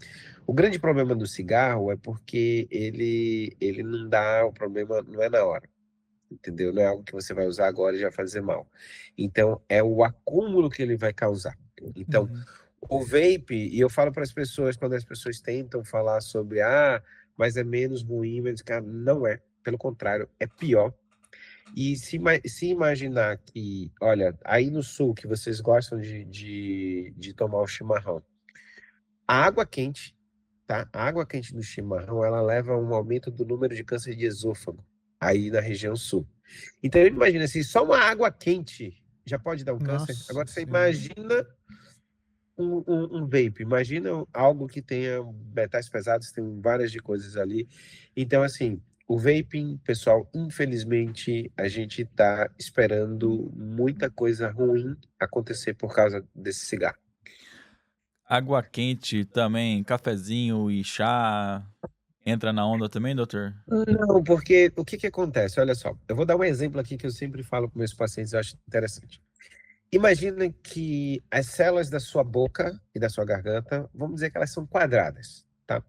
o grande problema do cigarro é porque ele não dá, o problema não é na hora, entendeu? Não é algo que você vai usar agora e já fazer mal. Então, é o acúmulo que ele vai causar. Então, o vape, e eu falo para as pessoas, quando as pessoas tentam falar sobre, mas é menos ruim, não é, pelo contrário, é pior. E se imaginar que, olha, aí no sul, que vocês gostam de tomar o chimarrão, a água quente, tá? A água quente do chimarrão, ela leva a um aumento do número de câncer de esôfago, aí na região sul. Então, imagina, se só uma água quente já pode dar um câncer, agora você imagina um vape, imagina algo que tenha metais pesados, tem várias de coisas ali. Então, assim, o vaping, pessoal, infelizmente, a gente está esperando muita coisa ruim acontecer por causa desse cigarro. Água quente também, cafezinho e chá, entra na onda também, doutor? Não, porque o que acontece? Olha só, eu vou dar um exemplo aqui que eu sempre falo para meus pacientes, eu acho interessante. Imagina que as células da sua boca e da sua garganta, vamos dizer que elas são quadradas, tá?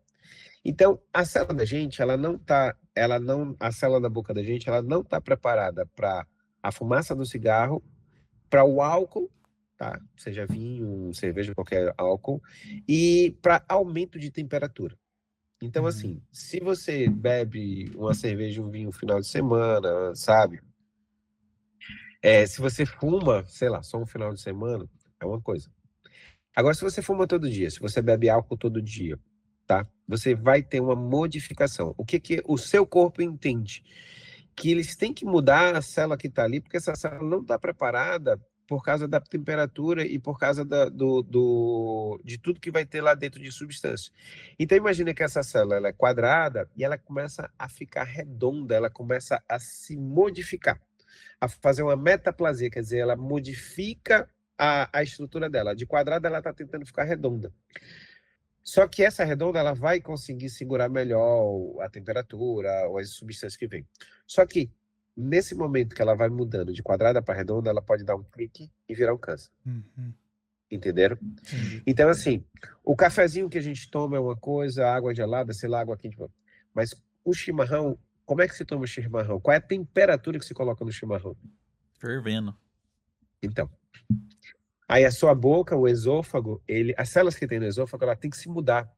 Então, a célula da gente, a célula da boca da gente, ela não está preparada para a fumaça do cigarro, para o álcool, tá? Seja vinho, cerveja, qualquer álcool, e para aumento de temperatura. Então, assim, se você bebe uma cerveja, um vinho no final de semana, sabe? Se você fuma, sei lá, só um final de semana, é uma coisa. Agora, se você fuma todo dia, se você bebe álcool todo dia, tá? Você vai ter uma modificação. O que o seu corpo entende? Que eles têm que mudar a célula que está ali, porque essa célula não está preparada por causa da temperatura e por causa de tudo que vai ter lá dentro de substância. Então, imagina que essa célula ela é quadrada e ela começa a ficar redonda, ela começa a se modificar, a fazer uma metaplasia, quer dizer, ela modifica a estrutura dela. De quadrada, ela está tentando ficar redonda. Só que essa redonda, ela vai conseguir segurar melhor a temperatura ou as substâncias que vêm. Só que nesse momento que ela vai mudando de quadrada para redonda, ela pode dar um clique e virar um câncer. Entenderam? Entendi. Então, assim, o cafezinho que a gente toma é uma coisa, a água gelada, sei lá, água quente. Mas o chimarrão, como é que se toma o chimarrão? Qual é a temperatura que se coloca no chimarrão? Fervendo. Então, aí a sua boca, o esôfago, as células que tem no esôfago, ela tem que se mudar.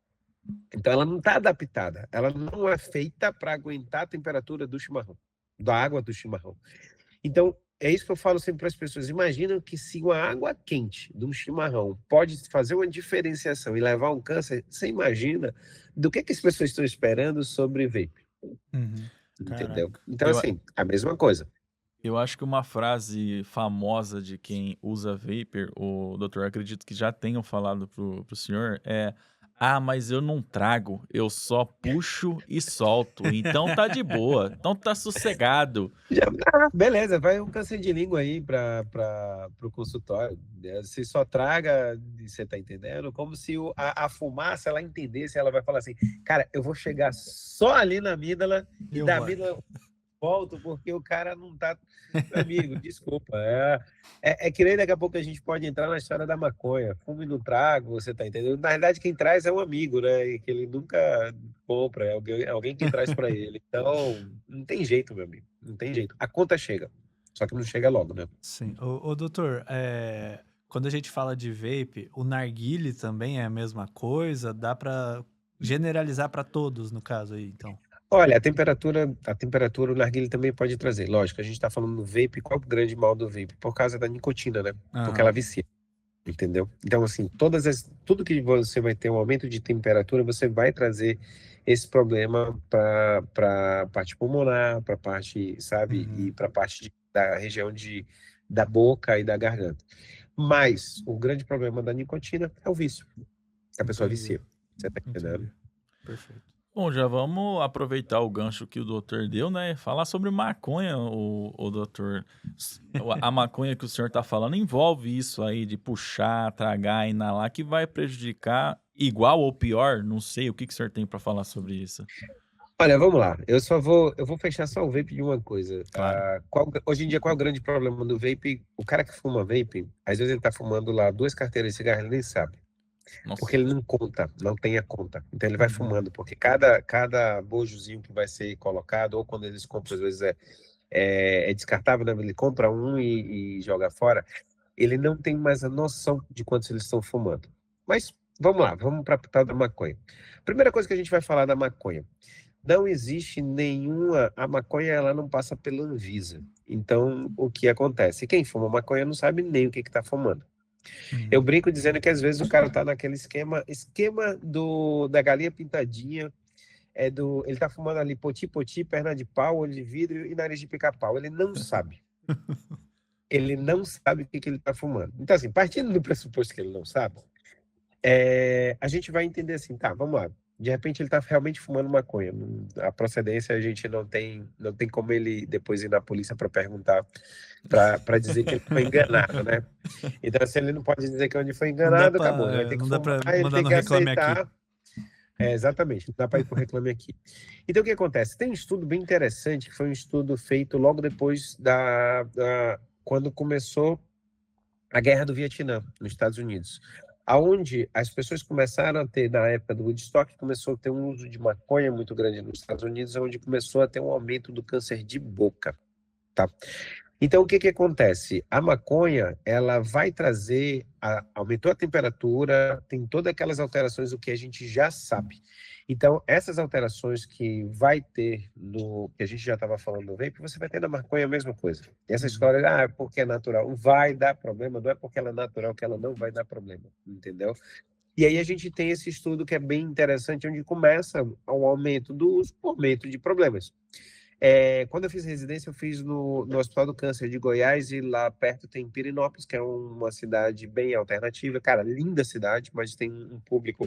Então, ela não está adaptada. Ela não é feita para aguentar a temperatura do chimarrão, da água do chimarrão. Então, é isso que eu falo sempre para as pessoas. Imagina que se uma água quente de um chimarrão pode fazer uma diferenciação e levar a um câncer, você imagina do que as pessoas estão esperando sobre vape. Entendeu? Caraca. Então, Eu- assim, a mesma coisa. Eu acho que uma frase famosa de quem usa vapor, o doutor, acredito que já tenham falado pro senhor, é: "Ah, mas eu não trago, eu só puxo e solto, então tá de boa, então tá sossegado". Beleza, vai um câncer de língua aí para o consultório. Se só traga, você tá entendendo? Como se a fumaça ela entendesse, ela vai falar assim, cara, eu vou chegar só ali na amígdala e da amígdala eu volto, porque o cara não tá. Meu amigo, desculpa. É que nem daqui a pouco a gente pode entrar na história da maconha. Fume no trago, você tá entendendo? Na verdade, quem traz é um amigo, né? E que ele nunca compra, é alguém que traz para ele. Então, não tem jeito, meu amigo. Não tem jeito. A conta chega. Só que não chega logo, né? Sim. Ô, doutor, quando a gente fala de vape, o narguile também é a mesma coisa? Dá pra generalizar pra todos, no caso aí, então? Olha, a temperatura o narguilé também pode trazer. Lógico, a gente está falando do vape. Qual é o grande mal do vape? Por causa da nicotina, né? Porque ela vicia. Entendeu? Então, assim, tudo que você vai ter um aumento de temperatura, você vai trazer esse problema para a parte pulmonar, para a parte, sabe? E para a parte da região da boca e da garganta. Mas o grande problema da nicotina é o vício. A pessoa vicia. Você tá entendendo? Perfeito. Bom, já vamos aproveitar o gancho que o doutor deu, né? Falar sobre maconha, o doutor. A maconha que o senhor tá falando envolve isso aí de puxar, tragar, inalar, que vai prejudicar igual ou pior? Não sei. O que o senhor tem para falar sobre isso? Olha, vamos lá. Eu vou fechar só o vape de uma coisa. Claro. Hoje em dia, qual é o grande problema do vape? O cara que fuma vape, às vezes ele tá fumando lá 2 carteiras de cigarro, ele nem sabe. Nossa. Porque ele não conta, não tem a conta. Então ele vai fumando, porque cada bojozinho que vai ser colocado, ou quando eles compram, às vezes é descartável, né? Ele compra um e joga fora, ele não tem mais a noção de quantos eles estão fumando. Mas vamos lá, vamos para a tal da maconha. Primeira coisa que a gente vai falar da maconha. Não existe nenhuma. A maconha ela não passa pela Anvisa. Então, o que acontece? Quem fuma maconha não sabe nem o que está fumando. Eu brinco dizendo que às vezes o cara tá naquele esquema da galinha pintadinha, ele tá fumando ali poti-poti, perna de pau, olho de vidro e nariz de pica-pau. Ele não sabe. Ele não sabe o que ele tá fumando. Então, assim, partindo do pressuposto que ele não sabe, a gente vai entender assim, tá, vamos lá. De repente ele tá realmente fumando maconha. A procedência a gente não tem como ele depois ir na polícia para perguntar, para dizer que ele foi enganado, né? Então, se ele não pode dizer que onde foi enganado, acabou. Ele vai ter que fumar, ele tem que aceitar. Exatamente, não dá para ir pro Reclame Aqui. Então, o que acontece? Tem um estudo bem interessante, que foi um estudo feito logo depois quando começou a Guerra do Vietnã, nos Estados Unidos, aonde as pessoas começaram a ter, na época do Woodstock, começou a ter um uso de maconha muito grande nos Estados Unidos, onde começou a ter um aumento do câncer de boca, tá? Então, o que acontece? A maconha, ela vai trazer, aumentou a temperatura, tem todas aquelas alterações do que a gente já sabe. Então, essas alterações que vai ter que a gente já estava falando no vape, você vai ter na maconha a mesma coisa. E essa história, porque é natural, vai dar problema, não é porque ela é natural que ela não vai dar problema, entendeu? E aí a gente tem esse estudo que é bem interessante, onde começa um aumento do uso, um aumento de problemas. Quando eu fiz residência, eu fiz no Hospital do Câncer de Goiás, e lá perto tem Pirenópolis, que é uma cidade bem alternativa. Cara, linda cidade, mas tem um público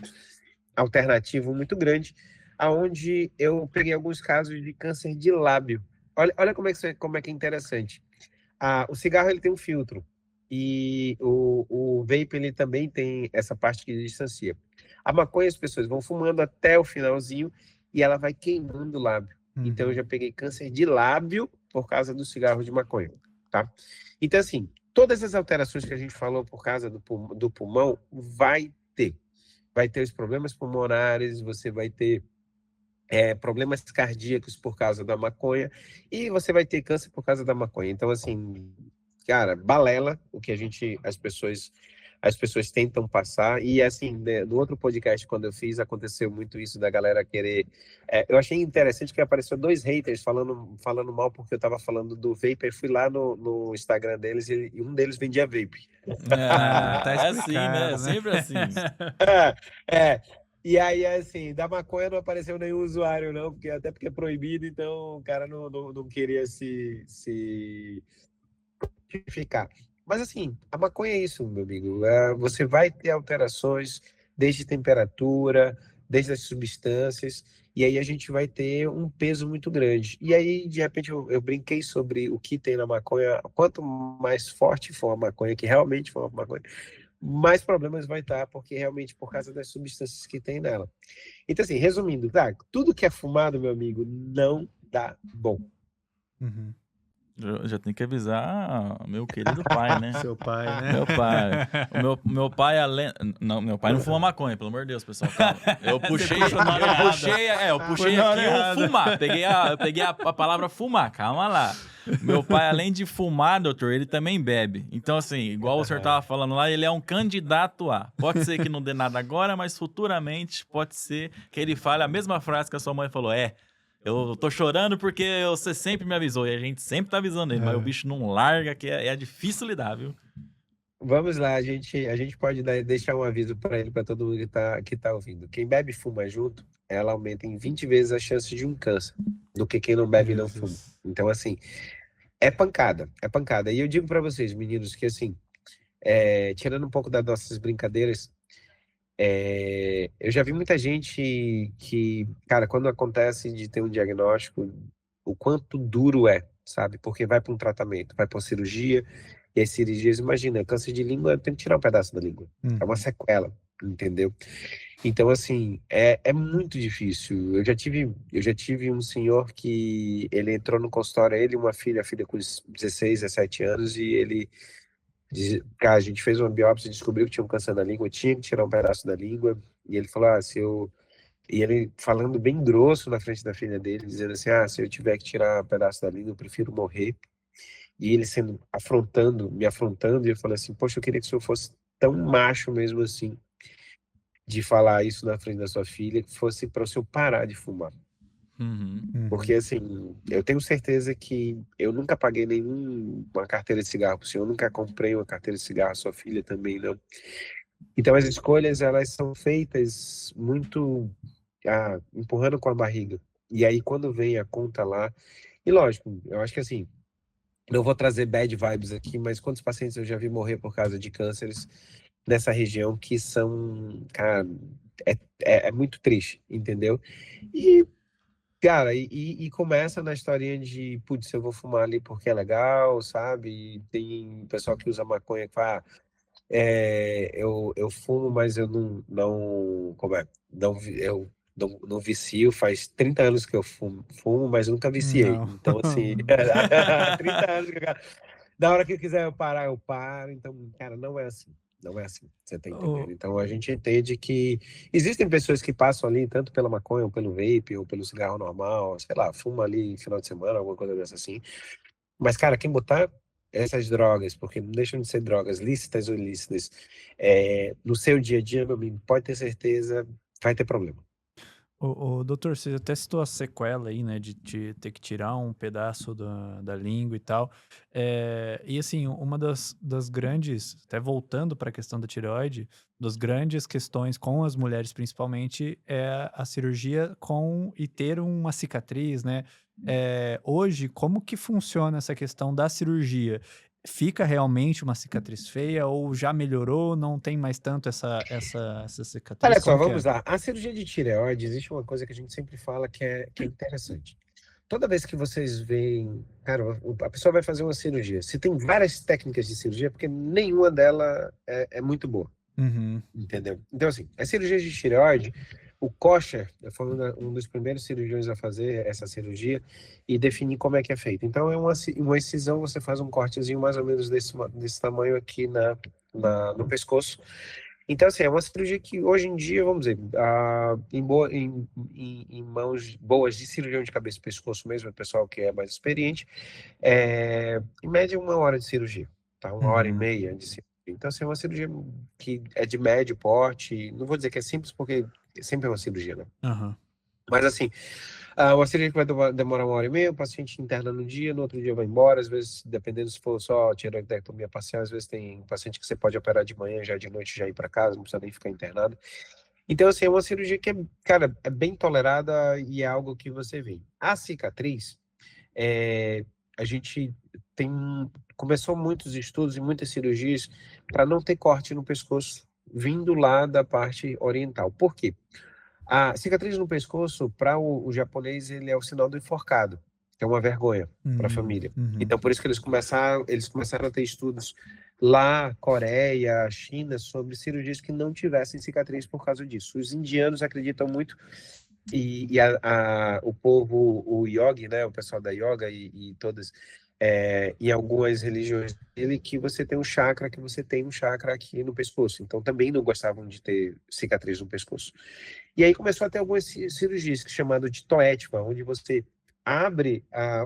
alternativo muito grande, aonde eu peguei alguns casos de câncer de lábio. Olha como é que é interessante. O cigarro ele tem um filtro, e o vape ele também tem essa parte que distancia. A maconha as pessoas vão fumando até o finalzinho, e ela vai queimando o lábio. Então eu já peguei câncer de lábio por causa do cigarro de maconha, tá? Então assim, todas as alterações que a gente falou por causa do pulmão, vai ter. Vai ter os problemas pulmonares, você vai ter problemas cardíacos por causa da maconha e você vai ter câncer por causa da maconha. Então assim, cara, balela o que as pessoas tentam passar. E assim, né, no outro podcast quando eu fiz, aconteceu muito isso da galera querer. Eu achei interessante que apareceu 2 haters falando mal porque eu estava falando do vape. Eu fui lá no Instagram deles e um deles vendia vape. Tá É assim, né? explicado, É sempre assim. É. E aí, assim, da maconha não apareceu nenhum usuário, não, até porque é proibido, então o cara não queria se ficar. Mas assim, a maconha é isso, meu amigo. Você vai ter alterações desde temperatura, desde as substâncias, e aí a gente vai ter um peso muito grande. E aí, de repente, eu brinquei sobre o que tem na maconha. Quanto mais forte for a maconha, que realmente for a maconha, mais problemas vai estar, porque realmente por causa das substâncias que tem nela. Então, assim, resumindo, tá? Tudo que é fumado, meu amigo, não dá bom. Uhum. Eu já tenho que avisar meu querido pai, né? Seu pai, né? Meu pai. Meu pai, além. Não, meu pai não fuma maconha, pelo amor de Deus, pessoal. Calma. Eu puxei aqui o fumar. Eu peguei a palavra fumar, calma lá. Meu pai, além de fumar, doutor, ele também bebe. Então, assim, igual o senhor tava falando lá, ele é um candidato a. Pode ser que não dê nada agora, mas futuramente pode ser que ele fale a mesma frase que a sua mãe falou. Eu tô chorando porque você sempre me avisou. E a gente sempre tá avisando ele, mas o bicho não larga, que é difícil lidar, viu? Vamos lá, a gente pode deixar um aviso para ele, para todo mundo que tá ouvindo. Quem bebe e fuma junto, ela aumenta em 20 vezes a chance de um câncer do que quem não bebe e não fuma. Então, assim, é pancada, é pancada. E eu digo para vocês, meninos, que assim, tirando um pouco das nossas brincadeiras, eu já vi muita gente que, cara, quando acontece de ter um diagnóstico, o quanto duro é, sabe? Porque vai para um tratamento, vai para uma cirurgia, e as cirurgias, imagina, câncer de língua, tem que tirar um pedaço da língua. É uma sequela, entendeu? Então, assim, é muito difícil. Eu já tive um senhor que ele entrou no consultório, ele e uma filha, a filha com 16, 17 anos, e ele cara, a gente fez uma biópsia e descobriu que tinha um câncer na língua, tinha que tirar um pedaço da língua, e ele falou, e ele falando bem grosso na frente da filha dele, dizendo assim, se eu tiver que tirar um pedaço da língua, eu prefiro morrer. E ele me afrontando, e eu falei assim, poxa, eu queria que o senhor fosse tão macho mesmo assim, de falar isso na frente da sua filha, que fosse para o senhor parar de fumar. Porque, assim, eu tenho certeza que eu nunca paguei nenhuma carteira de cigarro pro senhor, eu nunca comprei uma carteira de cigarro, sua filha também não. Então, as escolhas, elas são feitas muito empurrando com a barriga. E aí, quando vem a conta lá... E, lógico, eu acho que, assim, não vou trazer bad vibes aqui, mas quantos pacientes eu já vi morrer por causa de cânceres nessa região que são... Cara, é muito triste, entendeu? E... Cara, e começa na historinha de, putz, eu vou fumar ali porque é legal, sabe? E tem pessoal que usa maconha que fala, eu fumo, mas eu como é? Eu não vicio, faz 30 anos que eu fumo, mas eu nunca viciei. Não. Então, assim, 30 anos que da hora que eu quiser eu parar, eu paro. Então, cara, não é assim. Não é assim, você tá entendendo? Então a gente entende que existem pessoas que passam ali tanto pela maconha, ou pelo vape, ou pelo cigarro normal, sei lá, fuma ali final de semana, alguma coisa dessa assim. Mas, cara, quem botar essas drogas, porque não deixam de ser drogas lícitas ou ilícitas, no seu dia a dia, meu amigo, pode ter certeza, vai ter problema. Doutor, você até citou a sequela aí, né, de ter que tirar um pedaço da língua e tal. E assim, uma das grandes, até voltando para a questão da tireoide, das grandes questões com as mulheres principalmente é a cirurgia e ter uma cicatriz, né? Hoje, como que funciona essa questão da cirurgia? Fica realmente uma cicatriz feia ou já melhorou? Não tem mais tanto essa cicatriz? Olha só, Como que vamos lá. A cirurgia de tireoide, existe uma coisa que a gente sempre fala que é interessante. Toda vez que vocês veem, cara, a pessoa vai fazer uma cirurgia. Se tem várias técnicas de cirurgia, porque nenhuma delas é muito boa. Uhum. Entendeu? Então, assim, as cirurgias de tireoide, o Kosher foi um dos primeiros cirurgiões a fazer essa cirurgia e definir como é que é feito. Então, é uma incisão, você faz um cortezinho mais ou menos desse tamanho aqui no pescoço. Então, assim, é uma cirurgia que hoje em dia, vamos dizer, em mãos boas de cirurgião de cabeça e pescoço mesmo, o pessoal que é mais experiente, em média 1 hora de cirurgia, tá? 1 hora e meia de cirurgia. Então, assim, é uma cirurgia que é de médio porte, não vou dizer que é simples, porque sempre é uma cirurgia, né? Aham. Mas, assim, uma cirurgia que vai demorar 1 hora e meia, o paciente interna no dia, no outro dia vai embora, às vezes, dependendo se for só tireoidectomia parcial, às vezes tem paciente que você pode operar de manhã, já de noite já ir para casa, não precisa nem ficar internado. Então, assim, é uma cirurgia que, cara, é bem tolerada e é algo que você vê. A cicatriz, a gente começou muitos estudos e muitas cirurgias para não ter corte no pescoço vindo lá da parte oriental. Por quê? A cicatriz no pescoço, para o japonês, ele é o sinal do enforcado, que é uma vergonha para a família. Então, por isso que eles começaram a ter estudos lá, Coreia, China, sobre cirurgias que não tivessem cicatriz por causa disso. Os indianos acreditam muito, e o povo, o yogi, né, o pessoal da yoga e todas, em algumas religiões dele, que você tem um chakra aqui no pescoço. Então, também não gostavam de ter cicatriz no pescoço. E aí começou a ter algumas cirurgias chamadas de toética, onde você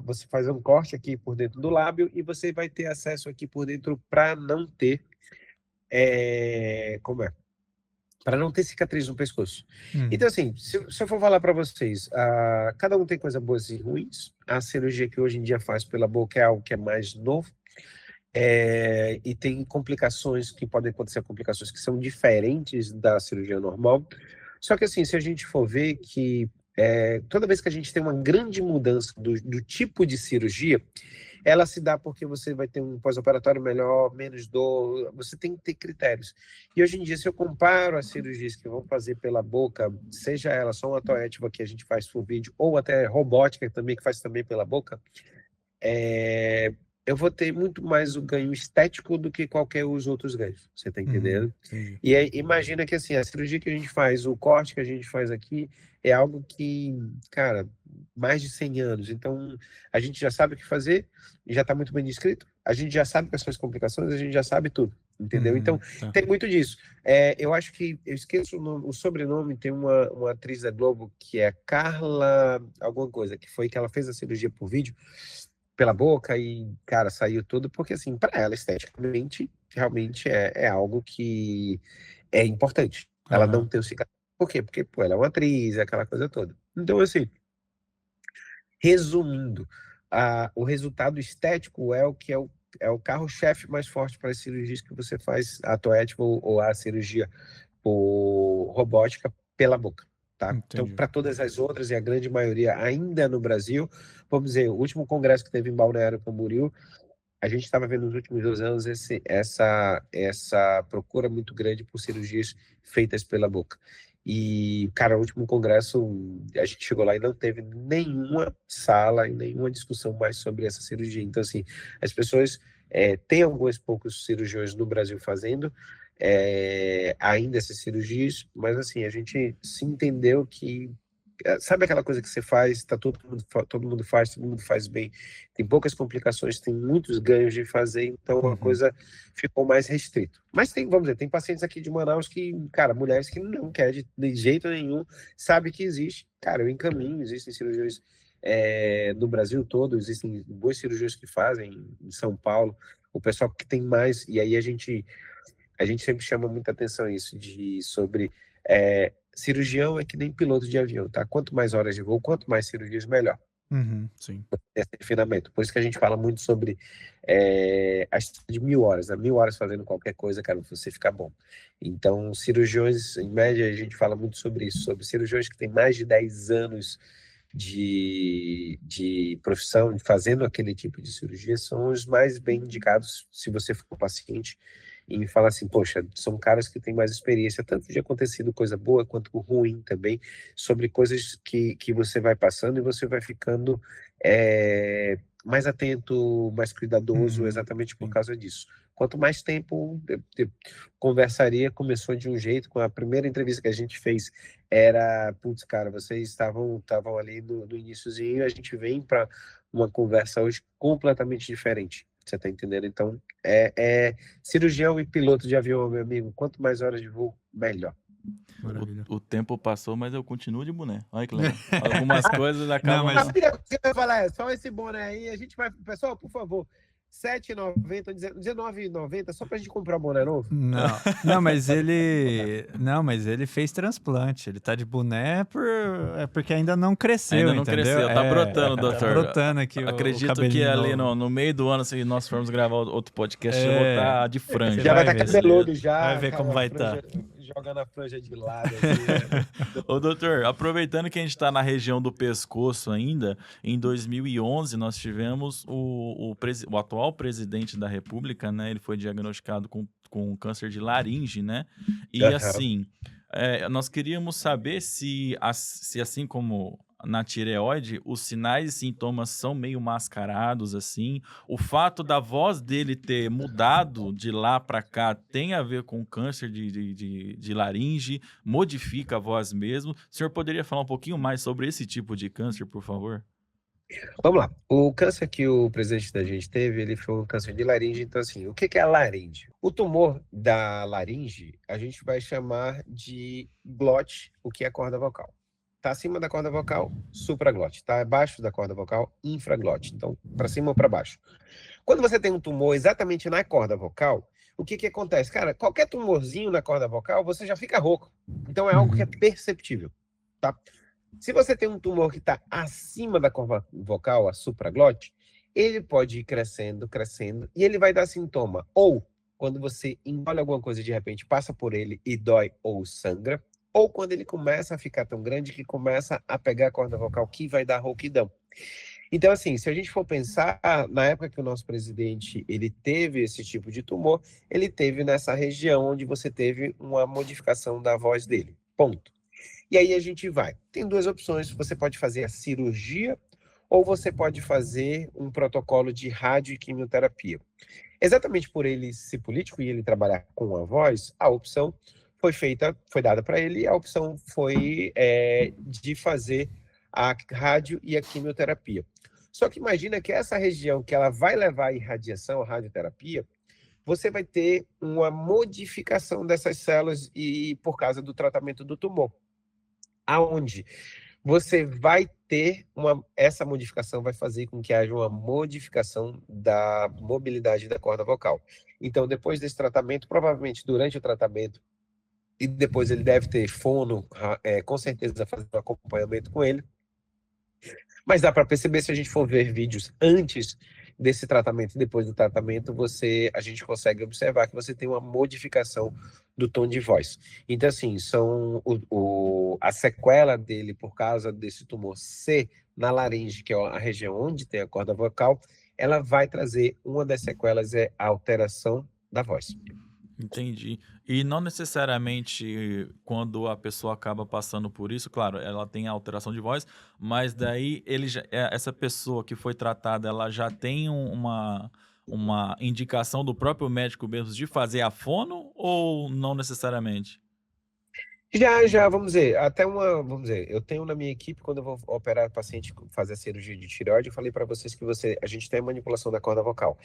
você faz um corte aqui por dentro do lábio e você vai ter acesso aqui por dentro para não ter, para não ter cicatriz no pescoço. Então, assim, se eu for falar para vocês, cada um tem coisas boas e ruins. A cirurgia que hoje em dia faz pela boca é algo que é mais novo, e tem complicações que podem acontecer, complicações que são diferentes da cirurgia normal. Só que, assim, se a gente for ver que toda vez que a gente tem uma grande mudança do tipo de cirurgia, ela se dá porque você vai ter um pós-operatório melhor, menos dor, você tem que ter critérios. E hoje em dia, se eu comparo as cirurgias que vão fazer pela boca, seja ela só uma toética que a gente faz por vídeo, ou até robótica também, que faz também pela boca, eu vou ter muito mais o ganho estético do que qualquer os outros ganhos, você tá entendendo? Entendi. E aí, imagina que, assim, a cirurgia que a gente faz, o corte que a gente faz aqui, é algo que, cara, mais de 100 anos. Então, a gente já sabe o que fazer, já está muito bem descrito, a gente já sabe quais são as complicações, a gente já sabe tudo, entendeu? Então, Tá. tem muito disso. Eu acho que, eu esqueço o sobrenome, tem uma atriz da Globo, que é Carla alguma coisa, que foi que ela fez a cirurgia por vídeo, pela boca e, cara, saiu tudo, porque, assim, para ela, esteticamente, realmente é algo que é importante. Ela não ter o cicatriz. Por quê? Porque, pô, ela é uma atriz, aquela coisa toda. Então, assim, resumindo, o resultado estético é o carro-chefe mais forte para as cirurgias que você faz, a toética ou a cirurgia por robótica pela boca, tá? Então, Entendi. para todas as outras, e a grande maioria ainda no Brasil, vamos dizer, o último congresso que teve em Balneário Camboriú, a gente estava vendo nos últimos 2 anos essa procura muito grande por cirurgias feitas pela boca. E, cara, o último congresso, a gente chegou lá e não teve nenhuma sala e nenhuma discussão mais sobre essa cirurgia. Então, assim, as pessoas têm alguns poucos cirurgiões no Brasil fazendo ainda essas cirurgias, mas, assim, a gente se entendeu que, sabe aquela coisa que você faz, todo mundo faz bem, tem poucas complicações, tem muitos ganhos de fazer, então a coisa ficou mais restrita. Mas vamos dizer, tem pacientes aqui de Manaus que, cara, mulheres que não querem de jeito nenhum, sabe que existe, cara, eu encaminho, existem cirurgiões no Brasil todo, existem boas cirurgiões que fazem em São Paulo, o pessoal que tem mais, e aí a gente sempre chama muita atenção isso, sobre cirurgião é que nem piloto de avião, tá? Quanto mais horas de voo, quanto mais cirurgias, melhor. Sim. Esse refinamento. Por isso que a gente fala muito sobre as de 1.000 horas, né? 1.000 horas fazendo qualquer coisa, cara, você fica bom. Então, cirurgiões, em média, a gente fala muito sobre isso, sobre cirurgiões que têm mais de 10 anos de profissão, fazendo aquele tipo de cirurgia, são os mais bem indicados, se você for paciente, e me fala assim, poxa, são caras que têm mais experiência, tanto de acontecido coisa boa quanto ruim também, sobre coisas que você vai passando e você vai ficando mais atento, mais cuidadoso, exatamente por causa disso. Quanto mais tempo eu conversaria, começou de um jeito, com a primeira entrevista que a gente fez era, putz, cara, vocês estavam ali no iniciozinho, a gente vem para uma conversa hoje completamente diferente. Você tá entendendo? Então, cirurgião e piloto de avião, meu amigo, quanto mais horas de voo, melhor. O tempo passou, mas eu continuo de boné. Olha que legal. Algumas coisas acabam... mas- A primeira coisa que eu ia falar é só esse boné aí, a gente vai... Pessoal, por favor, R$7,90, R$19,90, só pra gente comprar um boné novo. Não, mas ele fez transplante. Ele tá de boné porque ainda não cresceu, Ainda não entendeu? cresceu, tá brotando, Tá doutor. brotando aqui o Acredito que cabelinho ali novo. no meio do ano, se nós formos gravar outro podcast, eu vou estar de franja. Já vai vai estar ver, cabeludo já. vai ver como cara, vai franja, jogando a franja de lado. Assim, né? Ô, doutor, aproveitando que a gente está na região do pescoço ainda, em 2011 nós tivemos o atual presidente da República, né? Ele foi diagnosticado com câncer de laringe, né? E Aham. assim, nós queríamos saber se assim como na tireoide, os sinais e sintomas são meio mascarados, assim. O fato da voz dele ter mudado de lá para cá tem a ver com câncer de laringe, modifica a voz mesmo. O senhor poderia falar um pouquinho mais sobre esse tipo de câncer, por favor? Vamos lá. O câncer que o presidente da gente teve, ele foi um câncer de laringe. Então, assim, o que é a laringe? O tumor da laringe, a gente vai chamar de glote, o que é a corda vocal. Está acima da corda vocal, supraglote. Está abaixo da corda vocal, infraglote. Então, para cima ou para baixo. Quando você tem um tumor exatamente na corda vocal, o que acontece? Cara, qualquer tumorzinho na corda vocal, você já fica rouco. Então, é algo que é perceptível, tá? Se você tem um tumor que está acima da corda vocal, a supraglote, ele pode ir crescendo, crescendo, e ele vai dar sintoma. Ou quando você engole alguma coisa e de repente passa por ele e dói ou sangra, ou quando ele começa a ficar tão grande que começa a pegar a corda vocal, que vai dar rouquidão. Então, assim, se a gente for pensar, na época que o nosso presidente ele teve esse tipo de tumor, ele teve nessa região onde você teve uma modificação da voz dele. Ponto. E aí a gente vai. Tem duas opções. Você pode fazer a cirurgia ou você pode fazer um protocolo de rádio e quimioterapia. Exatamente por ele ser político e ele trabalhar com a voz, a opção foi dada para ele, e a opção foi de fazer a rádio e a quimioterapia. Só que imagina que essa região que ela vai levar a irradiação, a radioterapia, você vai ter uma modificação dessas células e por causa do tratamento do tumor. Aonde você vai ter essa modificação vai fazer com que haja uma modificação da mobilidade da corda vocal. Então, depois desse tratamento, provavelmente durante o tratamento, e depois ele deve ter fono, com certeza fazendo um acompanhamento com ele. Mas dá para perceber, se a gente for ver vídeos antes desse tratamento e depois do tratamento, a gente consegue observar que você tem uma modificação do tom de voz. Então, assim, a sequela dele por causa desse tumor ser na laringe, que é a região onde tem a corda vocal, ela vai trazer, uma das sequelas é a alteração da voz. Entendi. E não necessariamente quando a pessoa acaba passando por isso, claro, ela tem alteração de voz, mas daí essa pessoa que foi tratada, ela já tem uma indicação do próprio médico mesmo de fazer a fono ou não necessariamente? Já, vamos dizer, vamos dizer, eu tenho na minha equipe, quando eu vou operar paciente, fazer a cirurgia de tireoide, eu falei para vocês que a gente tem manipulação da corda vocal.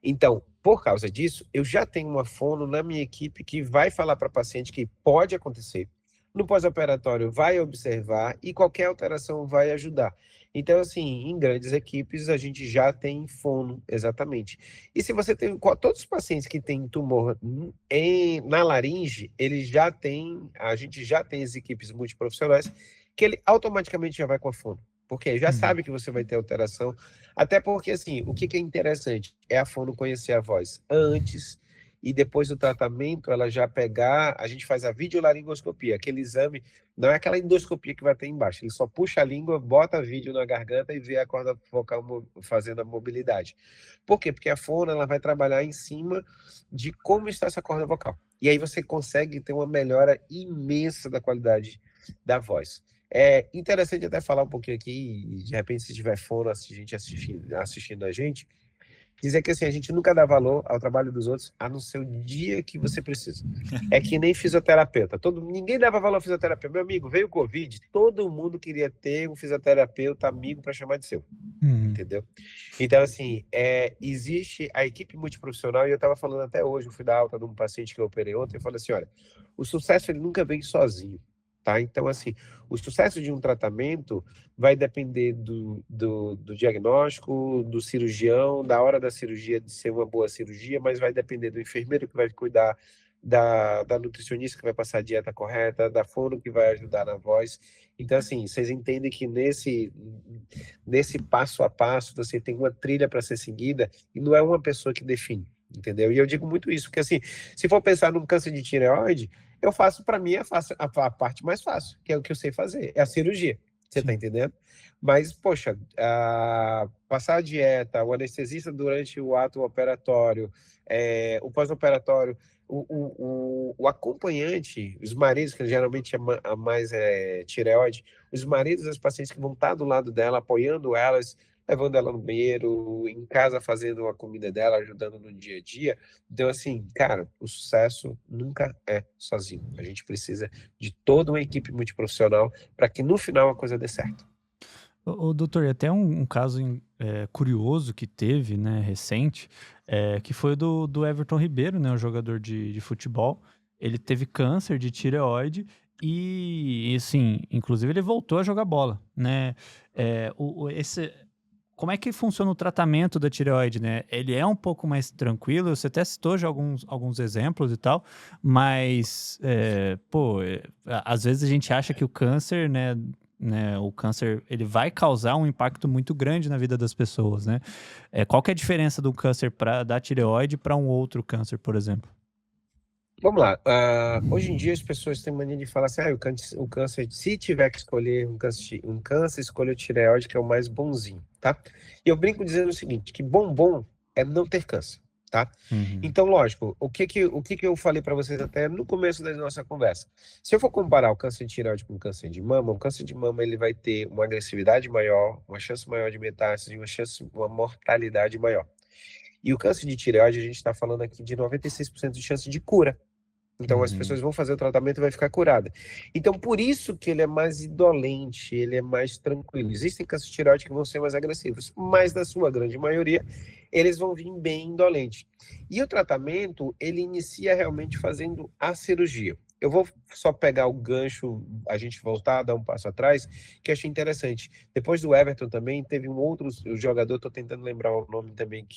Então, por causa disso, eu já tenho uma fono na minha equipe que vai falar para o paciente que pode acontecer. No pós-operatório vai observar e qualquer alteração vai ajudar. Então, assim, em grandes equipes a gente já tem fono, exatamente. E se você tem todos os pacientes que têm tumor na laringe, a gente já tem as equipes multiprofissionais que ele automaticamente já vai com a fono. Porque já sabe que você vai ter alteração. Até porque, assim, o que é interessante é a fono conhecer a voz antes e depois do tratamento, ela já pegar, a gente faz a videolaringoscopia, aquele exame, não é aquela endoscopia que vai ter embaixo, ele só puxa a língua, bota vídeo na garganta e vê a corda vocal fazendo a mobilidade. Por quê? Porque a fono, ela vai trabalhar em cima de como está essa corda vocal. E aí você consegue ter uma melhora imensa da qualidade da voz. É interessante até falar um pouquinho aqui, de repente, se tiver fono, assistindo a gente, dizer que assim, a gente nunca dá valor ao trabalho dos outros, a não ser o dia que você precisa. É que nem fisioterapeuta. Ninguém dava valor ao fisioterapeuta. Meu amigo, veio o Covid, todo mundo queria ter um fisioterapeuta amigo para chamar de seu. Entendeu? Então, assim, existe a equipe multiprofissional, e eu estava falando até hoje, eu fui dar alta de um paciente que eu operei ontem, eu falei assim, olha, o sucesso ele nunca vem sozinho, tá? Então, assim, o sucesso de um tratamento vai depender do diagnóstico, do cirurgião, da hora da cirurgia, de ser uma boa cirurgia, mas vai depender do enfermeiro que vai cuidar, da nutricionista que vai passar a dieta correta, da fono que vai ajudar na voz. Então, assim, vocês entendem que nesse passo a passo você tem uma trilha para ser seguida e não é uma pessoa que define, entendeu? E eu digo muito isso, porque assim, se for pensar num câncer de tireoide, eu faço, para mim, a parte mais fácil, que é o que eu sei fazer, é a cirurgia. Você está entendendo? Mas, poxa, passar a dieta, o anestesista durante o ato operatório, o pós-operatório, o acompanhante, os maridos, que geralmente a mais tireoide, os maridos das pacientes que vão estar do lado dela, apoiando elas, levando ela no banheiro, em casa fazendo a comida dela, ajudando no dia a dia. Então, assim, cara, o sucesso nunca é sozinho. A gente precisa de toda uma equipe multiprofissional para que no final a coisa dê certo. Doutor, e até um caso curioso que teve, né, recente, que foi do Everton Ribeiro, né, um jogador de futebol. Ele teve câncer de tireoide e, assim, inclusive ele voltou a jogar bola, né? Como é que funciona o tratamento da tireoide, né? Ele é um pouco mais tranquilo, você até citou já alguns exemplos e tal, mas, às vezes a gente acha que o câncer, né, o câncer, ele vai causar um impacto muito grande na vida das pessoas, né? Qual que é a diferença do câncer da tireoide para um outro câncer, por exemplo? Vamos lá. Hoje em dia as pessoas têm mania de falar assim, o câncer, se tiver que escolher um câncer, escolha o tireoide, que é o mais bonzinho, tá? E eu brinco dizendo o seguinte, que bom é não ter câncer, tá? Então, lógico, o que eu falei para vocês até no começo da nossa conversa? Se eu for comparar o câncer de tireoide com o câncer de mama, o câncer de mama ele vai ter uma agressividade maior, uma chance maior de metástase e uma mortalidade maior. E o câncer de tireoide, a gente está falando aqui de 96% de chance de cura. Então, as pessoas vão fazer o tratamento e vai ficar curada. Então, por isso que ele é mais indolente, ele é mais tranquilo. Existem cânceres de tireoide que vão ser mais agressivos, mas na sua grande maioria, eles vão vir bem indolentes. E o tratamento, ele inicia realmente fazendo a cirurgia. Eu vou só pegar o gancho, a gente voltar, dar um passo atrás, que eu achei interessante. Depois do Everton também, teve um outro jogador, estou tentando lembrar o nome também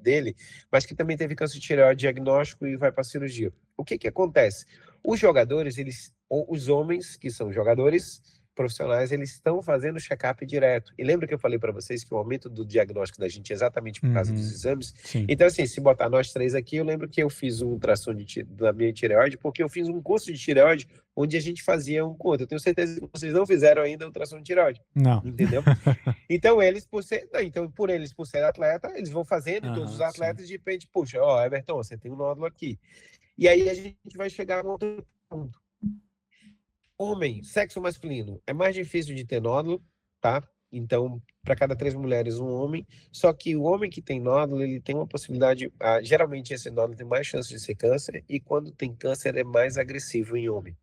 dele, mas que também teve câncer de tireoide diagnóstico e vai para a cirurgia. O que acontece? Os jogadores, os homens que são jogadores profissionais, eles estão fazendo check-up direto. E lembra que eu falei para vocês que o aumento do diagnóstico da gente é exatamente por causa dos exames? Sim. Então, assim, se botar nós três aqui, eu lembro que eu fiz um ultrassom da minha tireoide, porque eu fiz um curso de tireoide onde a gente fazia um conto. Eu tenho certeza que vocês não fizeram ainda ultrassom de tireoide. Não. Entendeu? Então, por eles por ser atleta, eles vão fazendo, todos os atletas, de repente, puxa, Everton, você tem um nódulo aqui. E aí a gente vai chegar a um outro ponto. Homem, sexo masculino, é mais difícil de ter nódulo, tá? Então, para cada 3 mulheres, um homem. Só que o homem que tem nódulo, ele tem uma possibilidade... geralmente, esse nódulo tem mais chance de ser câncer. E quando tem câncer, é mais agressivo em homem.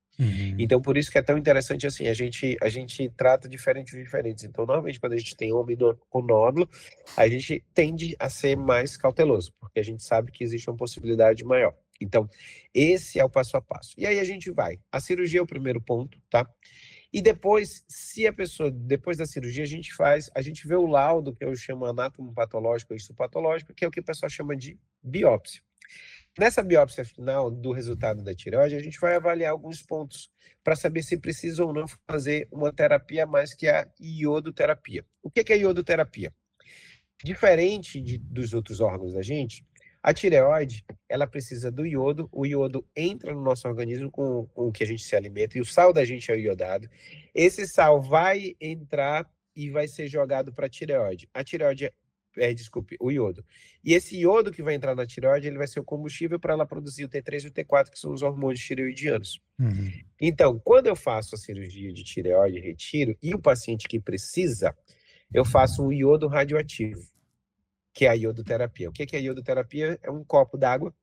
Então, por isso que é tão interessante assim, a gente trata diferentes. Então, normalmente, quando a gente tem homem com nódulo, a gente tende a ser mais cauteloso, porque a gente sabe que existe uma possibilidade maior. Então, esse é o passo a passo. E aí a gente vai. A cirurgia é o primeiro ponto, tá? E depois, se a pessoa, depois da cirurgia, a gente vê o laudo, que eu chamo anatomopatológico ou histopatológico, que é o que o pessoal chama de biópsia. Nessa biópsia final do resultado da tireoide, a gente vai avaliar alguns pontos para saber se precisa ou não fazer uma terapia mais que a iodoterapia. O que é iodoterapia? Diferente dos outros órgãos da gente, a tireoide, ela precisa do iodo, o iodo entra no nosso organismo com o que a gente se alimenta, e o sal da gente é o iodado. Esse sal vai entrar e vai ser jogado para a tireoide. A tireoide o iodo. E esse iodo que vai entrar na tireoide, ele vai ser o combustível para ela produzir o T3 e o T4, que são os hormônios tireoidianos. Então, quando eu faço a cirurgia de tireoide, retiro, e o paciente que precisa, eu faço um iodo radioativo. que é a iodoterapia. O que é a iodoterapia? É um copo d'água,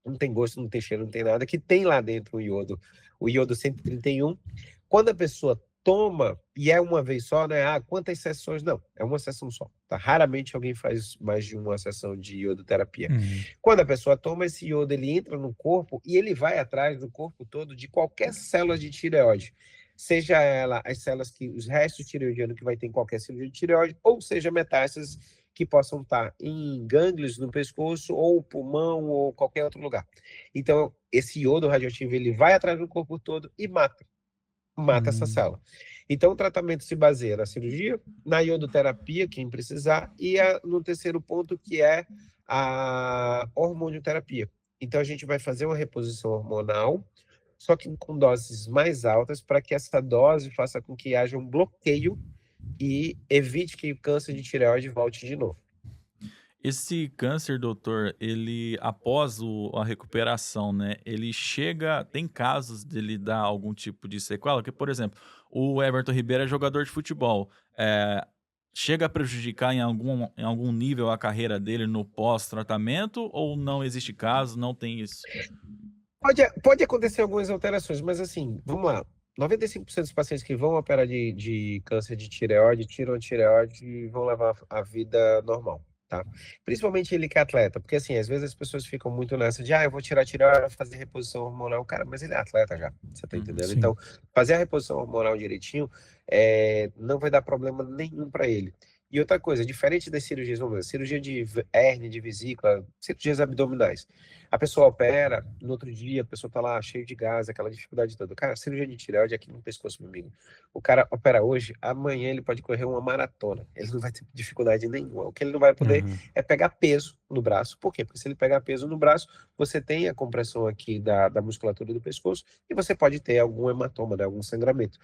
não tem gosto, não tem cheiro, não tem nada, que tem lá dentro o iodo 131. Quando a pessoa toma, e é uma vez só, né? Quantas sessões? Não, é uma sessão só. Tá? Raramente alguém faz mais de uma sessão de iodoterapia. Quando a pessoa toma esse iodo, ele entra no corpo e ele vai atrás do corpo todo de qualquer célula de tireoide. Seja ela as células os restos tireoidianos que vai ter em qualquer cirurgia de tireoide, ou seja, metástases que possam estar em gânglios no pescoço, ou pulmão, ou qualquer outro lugar. Então, esse iodo radioativo, ele vai atrás do corpo todo e mata essa célula. Então, o tratamento se baseia na cirurgia, na iodoterapia, quem precisar, e no terceiro ponto, que é a hormonioterapia. Então, a gente vai fazer uma reposição hormonal, só que com doses mais altas, para que essa dose faça com que haja um bloqueio e evite que o câncer de tireoide volte de novo. Esse câncer, doutor, ele após a recuperação, né, ele tem casos dele dar algum tipo de sequela? Que, por exemplo, o Everton Ribeiro é jogador de futebol, chega a prejudicar em algum nível a carreira dele no pós-tratamento ou não existe caso, não tem isso? Pode acontecer algumas alterações, mas assim, vamos lá. 95% dos pacientes que vão operar de câncer de tireoide, tiram a tireoide e vão levar a vida normal, tá? Principalmente ele que é atleta, porque assim, às vezes as pessoas ficam muito nessa de, eu vou tirar a tireoide, fazer reposição hormonal. Cara, mas ele é atleta já, você tá entendendo? Sim. Então, fazer a reposição hormonal direitinho não vai dar problema nenhum para ele. E outra coisa, diferente das cirurgias, vamos ver, cirurgia de hérnia, de vesícula, cirurgias abdominais. A pessoa opera, no outro dia a pessoa tá lá cheio de gás, aquela dificuldade toda. Cara, cirurgia de tireoide aqui no pescoço, meu amigo. O cara opera hoje, amanhã ele pode correr uma maratona. Ele não vai ter dificuldade nenhuma. O que ele não vai poder é pegar peso no braço. Por quê? Porque se ele pegar peso no braço, você tem a compressão aqui da musculatura do pescoço e você pode ter algum hematoma, né? Algum sangramento.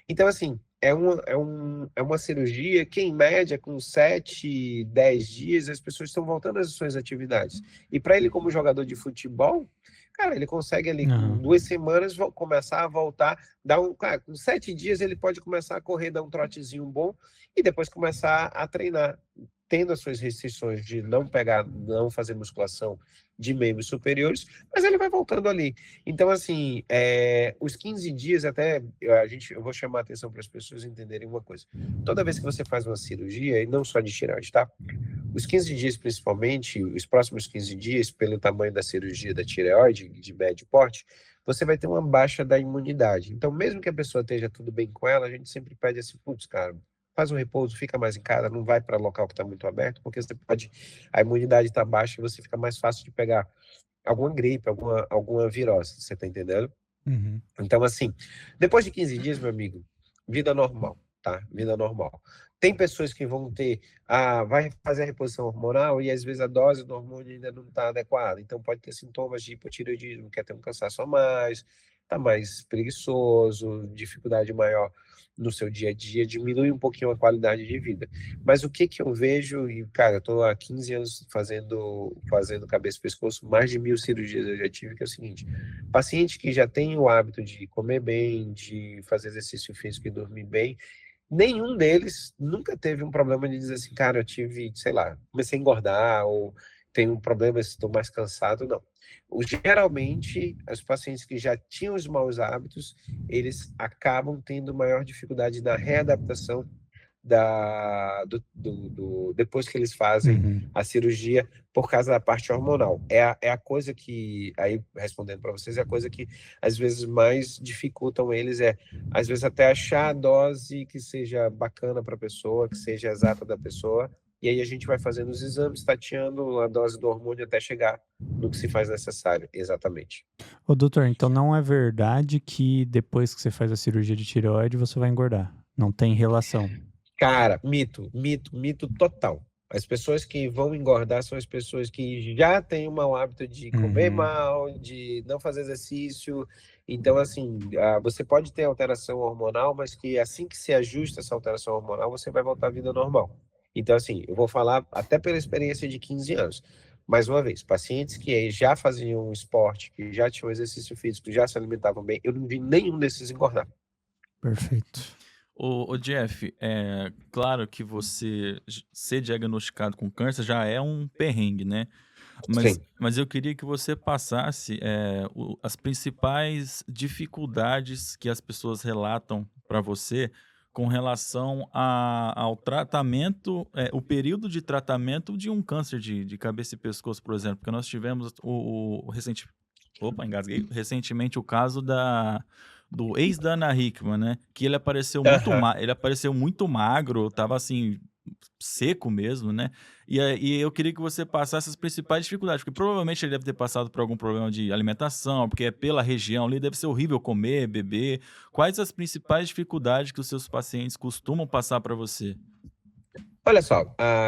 Então, assim, é uma cirurgia que, em média, com 7, 10 dias, as pessoas estão voltando às suas atividades. E para ele, como jogador de futebol, cara, ele consegue ali, com 2 semanas, começar a voltar, cara, com 7 dias ele pode começar a correr, dar um trotezinho bom e depois começar a treinar, tendo as suas restrições de não fazer musculação de membros superiores, mas ele vai voltando ali. Então, assim, os 15 dias até, eu vou chamar a atenção para as pessoas entenderem uma coisa. Toda vez que você faz uma cirurgia, e não só de tireoide, tá? Os 15 dias, principalmente, os próximos 15 dias, pelo tamanho da cirurgia da tireoide, de médio porte, você vai ter uma baixa da imunidade. Então, mesmo que a pessoa esteja tudo bem com ela, a gente sempre pede assim, putz, cara, faz um repouso, fica mais em casa, não vai para local que está muito aberto, porque a imunidade está baixa e você fica mais fácil de pegar alguma gripe, alguma virose, você está entendendo? Então, assim, depois de 15 dias, meu amigo, vida normal, tá? Vida normal. Tem pessoas que vão vai fazer a reposição hormonal e às vezes a dose do hormônio ainda não está adequada, então pode ter sintomas de hipotireoidismo, quer ter um cansaço a mais, está mais preguiçoso, dificuldade maior no seu dia a dia, diminui um pouquinho a qualidade de vida. Mas o que eu vejo, e cara, eu estou há 15 anos fazendo cabeça e pescoço, mais de 1000 cirurgias eu já tive, que é o seguinte, paciente que já tem o hábito de comer bem, de fazer exercício físico e dormir bem, nenhum deles nunca teve um problema de dizer assim, cara, eu tive, sei lá, comecei a engordar, ou tenho um problema, estou mais cansado, não. Geralmente, os pacientes que já tinham os maus hábitos, eles acabam tendo maior dificuldade na readaptação depois que eles fazem a cirurgia por causa da parte hormonal. É a coisa que, aí respondendo para vocês, é a coisa que às vezes mais dificultam eles, às vezes até achar a dose que seja bacana para a pessoa, que seja exata da pessoa, e aí a gente vai fazendo os exames, tateando a dose do hormônio até chegar no que se faz necessário, exatamente. Ô, doutor, então não é verdade que depois que você faz a cirurgia de tireoide, você vai engordar? Não tem relação? Cara, mito total. As pessoas que vão engordar são as pessoas que já têm o mau hábito de comer mal, de não fazer exercício. Então, assim, você pode ter alteração hormonal, mas que assim que se ajusta essa alteração hormonal, você vai voltar à vida normal. Então, assim, eu vou falar até pela experiência de 15 anos. Mais uma vez, pacientes que já faziam esporte, que já tinham exercício físico, já se alimentavam bem, eu não vi nenhum desses engordar. Perfeito. Ô Jeff, claro que você ser diagnosticado com câncer já é um perrengue, né? Mas, Sim. mas eu queria que você passasse as principais dificuldades que as pessoas relatam para você com relação ao tratamento, o período de tratamento de um câncer de cabeça e pescoço, por exemplo, porque nós tivemos engasguei, recentemente o caso do ex da Ana Hickman, né? Que ele apareceu Aham. ele apareceu muito magro, tava assim seco mesmo, né? E eu queria que você passasse as principais dificuldades, porque provavelmente ele deve ter passado por algum problema de alimentação, porque é pela região ali, deve ser horrível comer, beber. Quais as principais dificuldades que os seus pacientes costumam passar para você? Olha só,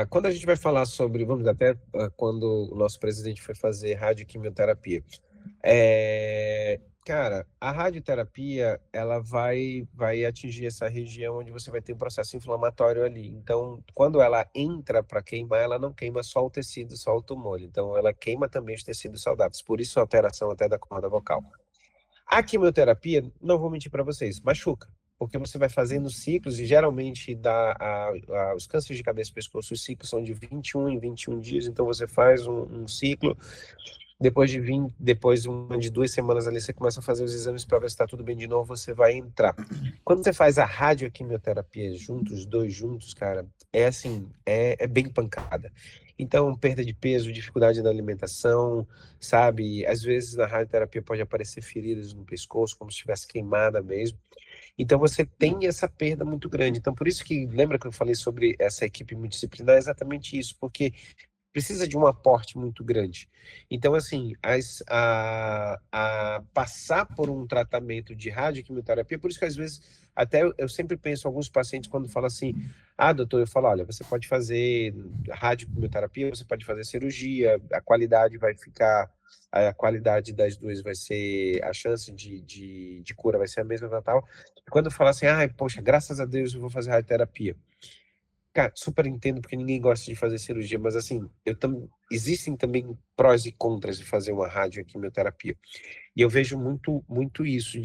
quando a gente vai falar sobre, vamos até quando o nosso presidente foi fazer radioquimioterapia, cara, a radioterapia ela vai atingir essa região onde você vai ter um processo inflamatório ali. Então, quando ela entra para queimar, ela não queima só o tecido, só o tumor. Então, ela queima também os tecidos saudáveis. Por isso, a alteração até da corda vocal. A quimioterapia, não vou mentir para vocês, machuca, porque você vai fazendo ciclos e geralmente os cânceres de cabeça e pescoço, os ciclos são de 21 em 21 dias, então você faz um ciclo, depois de 2 semanas ali, você começa a fazer os exames para ver se está tudo bem de novo, você vai entrar. Quando você faz a radioquimioterapia juntos, os dois juntos, cara, é assim, é bem pancada. Então, perda de peso, dificuldade na alimentação, sabe? Às vezes na radioterapia pode aparecer feridas no pescoço, como se estivesse queimada mesmo. Então você tem essa perda muito grande. Então, por isso que, lembra que eu falei sobre essa equipe multidisciplinar? É exatamente isso, porque precisa de um aporte muito grande. Então, assim, a passar por um tratamento de radioquimioterapia, por isso que às vezes, até eu sempre penso, alguns pacientes, quando falam assim, doutor, eu falo, olha, você pode fazer radioquimioterapia, você pode fazer cirurgia, a qualidade vai ficar, a qualidade das duas vai ser, a chance de cura vai ser a mesma e tal. Quando fala assim, poxa, graças a Deus eu vou fazer radioterapia. Cara, super entendo porque ninguém gosta de fazer cirurgia, mas assim, existem também prós e contras de fazer uma radioquimioterapia. E eu vejo muito, muito isso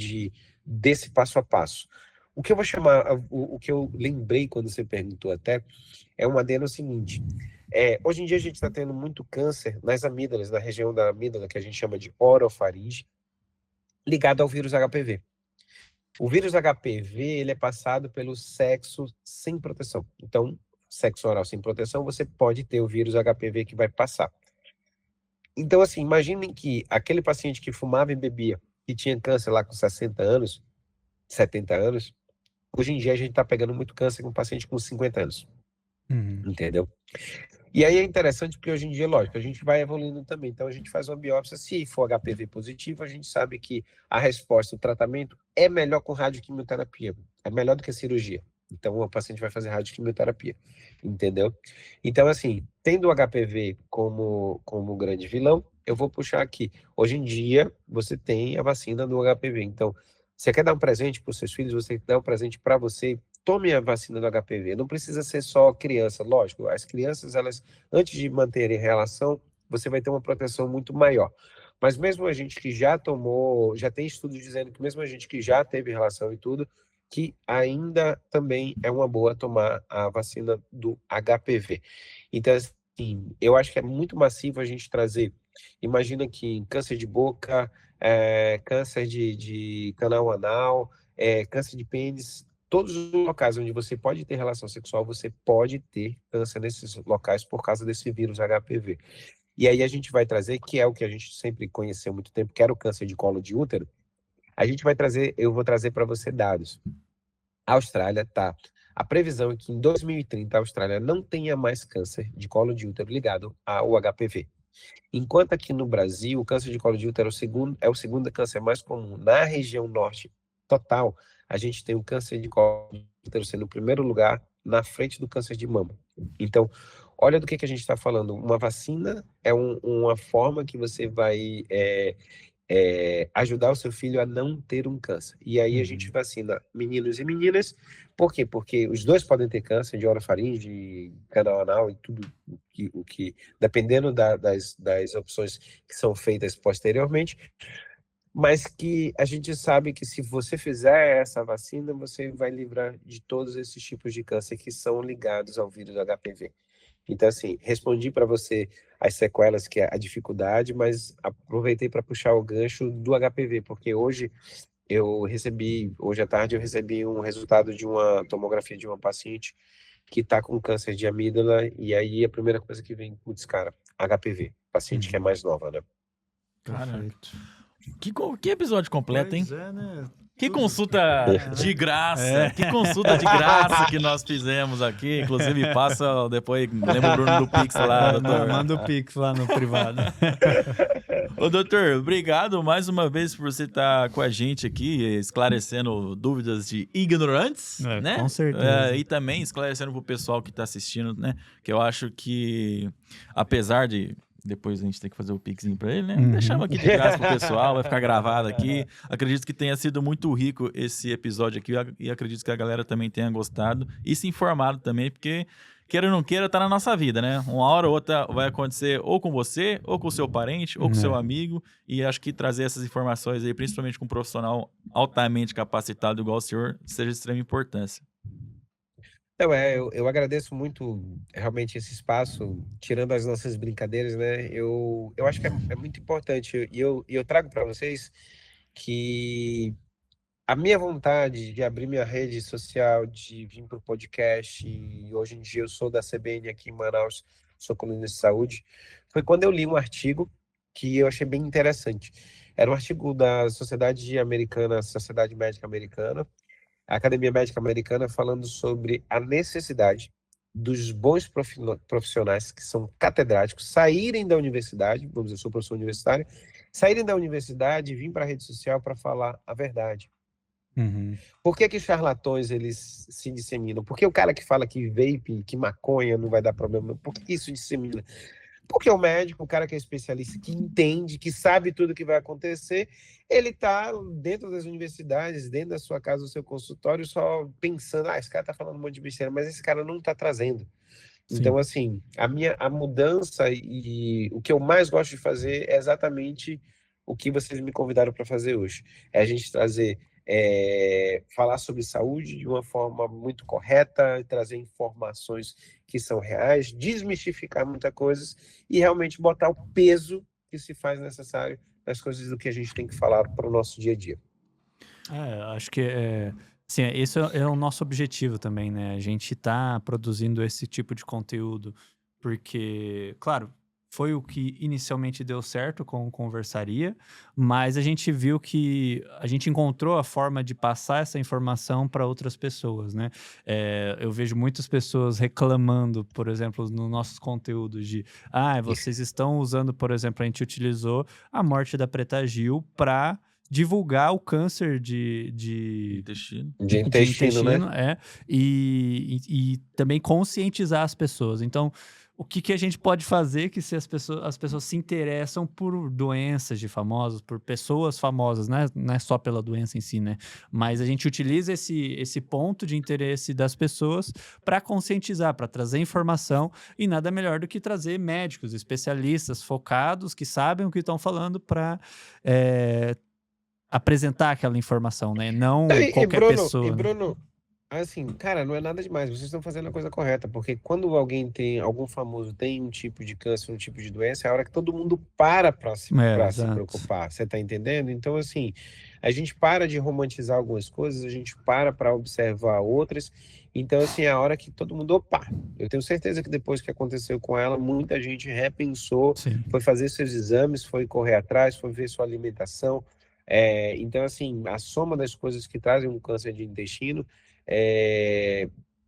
desse passo a passo. O que eu vou chamar, o que eu lembrei quando você perguntou até, é uma adendo seguinte. Hoje em dia a gente está tendo muito câncer nas amígdalas, na região da amígdala, que a gente chama de orofaringe, ligado ao vírus HPV. O vírus HPV, ele é passado pelo sexo sem proteção. Então, sexo oral sem proteção, você pode ter o vírus HPV que vai passar. Então, assim, imaginem que aquele paciente que fumava e bebia, que tinha câncer lá com 60 anos, 70 anos, hoje em dia a gente está pegando muito câncer com paciente com 50 anos, entendeu? E aí é interessante porque hoje em dia, lógico, a gente vai evoluindo também. Então a gente faz uma biópsia, se for HPV positivo, a gente sabe que a resposta, o tratamento é melhor com radioquimioterapia, é melhor do que a cirurgia. Então o paciente vai fazer radioquimioterapia, entendeu? Então assim, tendo o HPV como grande vilão, eu vou puxar aqui. Hoje em dia, você tem a vacina do HPV. Então, você quer dar um presente para os seus filhos, você quer dar um presente para você, tome a vacina do HPV. Não precisa ser só criança, lógico. As crianças, elas, antes de manterem relação, você vai ter uma proteção muito maior. Mas mesmo a gente que já tomou, já tem estudos dizendo que mesmo a gente que já teve relação e tudo, que ainda também é uma boa tomar a vacina do HPV. Então, assim, eu acho que é muito massivo a gente trazer. Imagina que câncer de boca, câncer de canal anal, câncer de pênis, todos os locais onde você pode ter relação sexual, você pode ter câncer nesses locais por causa desse vírus HPV. E aí a gente vai trazer, que é o que a gente sempre conheceu há muito tempo, que era o câncer de colo de útero. Eu vou trazer para você dados. A Austrália tá. A previsão é que em 2030 a Austrália não tenha mais câncer de colo de útero ligado ao HPV. Enquanto aqui no Brasil, o câncer de colo de útero é o segundo câncer mais comum. Na região norte total, a gente tem o câncer de colo de útero sendo o primeiro lugar na frente do câncer de mama. Então, olha do que a gente está falando. Uma vacina é uma forma que você vai ajudar o seu filho a não ter um câncer. E aí a gente vacina meninos e meninas. Por quê? Porque os dois podem ter câncer de orofaringe, canal anal e tudo o que dependendo das opções que são feitas posteriormente. mas que a gente sabe que se você fizer essa vacina, você vai livrar de todos esses tipos de câncer que são ligados ao vírus HPV. Então, assim, respondi para você as sequelas, que é a dificuldade, mas aproveitei para puxar o gancho do HPV, porque hoje à tarde, eu recebi um resultado de uma tomografia de uma paciente que está com câncer de amígdala, e aí a primeira coisa que vem, putz, cara, HPV, paciente que é mais nova, né? Caraca. Que episódio completo, hein? Pois é, né? Que Tudo. consulta de graça, que consulta de graça que nós fizemos aqui. Inclusive, passa depois, lembra o Bruno do Pix lá, doutor. Manda o Pix lá no privado. Ô, doutor, obrigado mais uma vez por você estar com a gente aqui, esclarecendo dúvidas de ignorantes, né? Com certeza. E também esclarecendo pro pessoal que tá assistindo, né? Que eu acho que, apesar de... Depois a gente tem que fazer o pixinho pra ele, né? Deixamos aqui de graça pro pessoal, vai ficar gravado aqui. Acredito que tenha sido muito rico esse episódio aqui e acredito que a galera também tenha gostado e se informado também, porque, queira ou não queira, tá na nossa vida, né? Uma hora ou outra vai acontecer ou com você, ou com o seu parente, ou com o seu amigo, e acho que trazer essas informações aí, principalmente com um profissional altamente capacitado igual o senhor, seja de extrema importância. Não, eu agradeço muito realmente esse espaço, tirando as nossas brincadeiras, né? Eu acho que é muito importante, e eu trago para vocês que a minha vontade de abrir minha rede social, de vir para o podcast, e hoje em dia eu sou da CBN aqui em Manaus, sou colunista de saúde, foi quando eu li um artigo que eu achei bem interessante. Era um artigo da Sociedade Médica Americana, a Academia Médica Americana, falando sobre a necessidade dos bons profissionais que são catedráticos saírem da universidade, vamos dizer, eu sou professor universitário, saírem da universidade e vir para a rede social para falar a verdade. Por que charlatões eles se disseminam? Por que o cara que fala que vape, que maconha não vai dar problema? Por que isso dissemina? Porque o médico, o cara que é especialista, que entende, que sabe tudo o que vai acontecer, ele está dentro das universidades, dentro da sua casa, do seu consultório, só pensando, esse cara está falando um monte de besteira, mas esse cara não está trazendo. Sim. Então, assim, a mudança e o que eu mais gosto de fazer é exatamente o que vocês me convidaram para fazer hoje. É a gente trazer, falar sobre saúde de uma forma muito correta, trazer informações que são reais, desmistificar muitas coisas e realmente botar o peso que se faz necessário nas coisas do que a gente tem que falar para o nosso dia a dia. Acho que assim, esse é o nosso objetivo também, né? A gente tá produzindo esse tipo de conteúdo porque, claro, foi o que inicialmente deu certo com o Conversaria, mas a gente viu que a gente encontrou a forma de passar essa informação para outras pessoas, né? Eu vejo muitas pessoas reclamando, por exemplo, nos nossos conteúdos de vocês estão usando, por exemplo, a gente utilizou a morte da Preta Gil para divulgar o câncer de intestino, né? E também conscientizar as pessoas. Então, o que a gente pode fazer que se as pessoas se interessam por doenças de famosos, por pessoas famosas, né? Não é só pela doença em si, né? Mas a gente utiliza esse ponto de interesse das pessoas para conscientizar, para trazer informação, e nada melhor do que trazer médicos, especialistas focados, que sabem o que estão falando para apresentar aquela informação, né? Não qualquer pessoa. Bruno, assim, cara, não é nada demais. Vocês estão fazendo a coisa correta, porque quando algum famoso tem um tipo de câncer, um tipo de doença, é a hora que todo mundo para se preocupar. Você tá entendendo? Então, assim, a gente para de romantizar algumas coisas, a gente para observar outras. Então, assim, é a hora que todo mundo, eu tenho certeza que depois que aconteceu com ela, muita gente repensou, foi fazer seus exames, foi correr atrás, foi ver sua alimentação. Então, assim, a soma das coisas que trazem um câncer de intestino,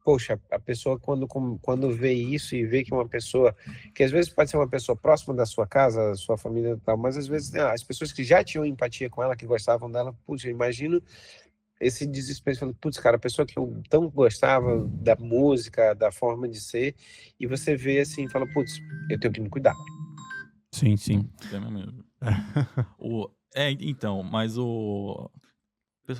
poxa, a pessoa quando vê isso e vê que uma pessoa, que às vezes pode ser uma pessoa próxima da sua casa, da sua família e tal, mas às vezes as pessoas que já tinham empatia com ela, que gostavam dela, putz, eu imagino esse desespero, falando, putz, cara, a pessoa que eu tão gostava da música, da forma de ser, e você vê assim, fala, putz, eu tenho que me cuidar. Sim. Então, mas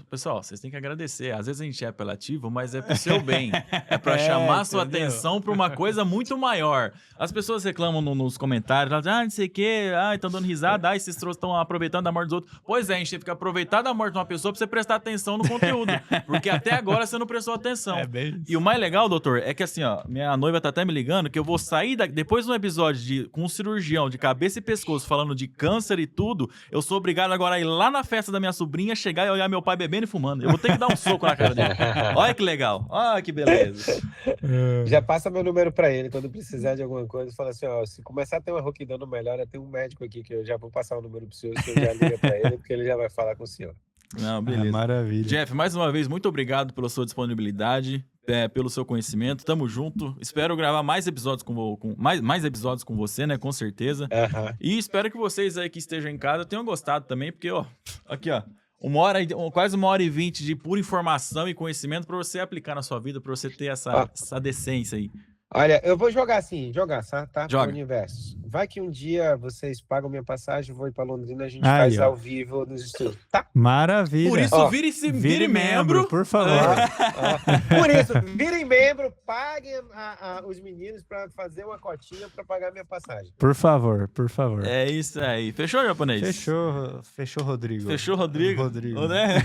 Pessoal, vocês têm que agradecer. Às vezes a gente é apelativo, mas é pro seu bem. É pra chamar sua entendeu? atenção pra uma coisa muito maior. As pessoas reclamam nos comentários, elas dizem, não sei o quê, estão dando risada, esses trouxas estão aproveitando a morte dos outros. Pois é, a gente tem que aproveitar da morte de uma pessoa pra você prestar atenção no conteúdo. Porque até agora você não prestou atenção. É bem isso. E o mais legal, doutor, é que assim, ó, minha noiva tá até me ligando que eu vou sair depois de um episódio com um cirurgião de cabeça e pescoço falando de câncer e tudo, eu sou obrigado agora a ir lá na festa da minha sobrinha, chegar e olhar meu pai bebendo e fumando. Eu vou ter que dar um soco na cara dele. Olha que legal. Olha que beleza. Já passa meu número pra ele quando precisar de alguma coisa. Fala assim, ó, se começar a ter uma rouquidão melhor, tem um médico aqui que eu já vou passar o número pro senhor, o senhor já liga pra ele, porque ele já vai falar com o senhor. Não, beleza. Maravilha. Jeff, mais uma vez, muito obrigado pela sua disponibilidade, pelo seu conhecimento. Tamo junto. Espero gravar mais episódios mais episódios com você, né? Com certeza. E espero que vocês aí que estejam em casa tenham gostado também, porque, ó, aqui, ó. Quase 1h20 de pura informação e conhecimento pra você aplicar na sua vida, pra você ter essa decência aí. Olha, eu vou jogar assim, tá? Joga. Pro universo. Vai que um dia vocês pagam minha passagem, eu vou ir pra Londrina, a gente Aí, faz ó. ao vivo nos estúdios, tá? Maravilha. Por isso, Ó, vire membro. por favor. Por isso, virem membro, paguem os meninos pra fazer uma cotinha pra pagar minha passagem. Por favor, por favor. É isso aí. Fechou, japonês? Fechou, Rodrigo. Fechou, Rodrigo? Rodrigo. Né?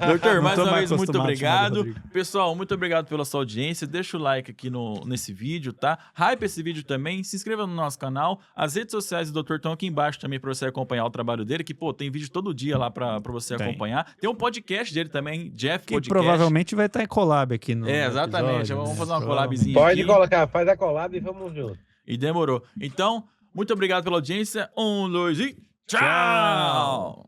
Doutor, Não mais tô uma mais vez, muito acostumado a chamar de obrigado. Rodrigo. Pessoal, muito obrigado pela sua audiência. Deixa o like aqui nesse vídeo, tá? Hype esse vídeo também. Se inscreva no nosso canal. As redes sociais do doutor estão aqui embaixo também pra você acompanhar o trabalho dele, que, pô, tem vídeo todo dia lá pra você Tem. acompanhar. Tem um podcast dele também, Jeff Que Podcast. provavelmente vai estar em collab aqui no Exatamente. episódio, Vamos né? fazer uma Provavelmente. collabzinha Pode aqui. colocar, faz a collab e vamos junto. E demorou. Então, muito obrigado pela audiência. 1, 2 e tchau!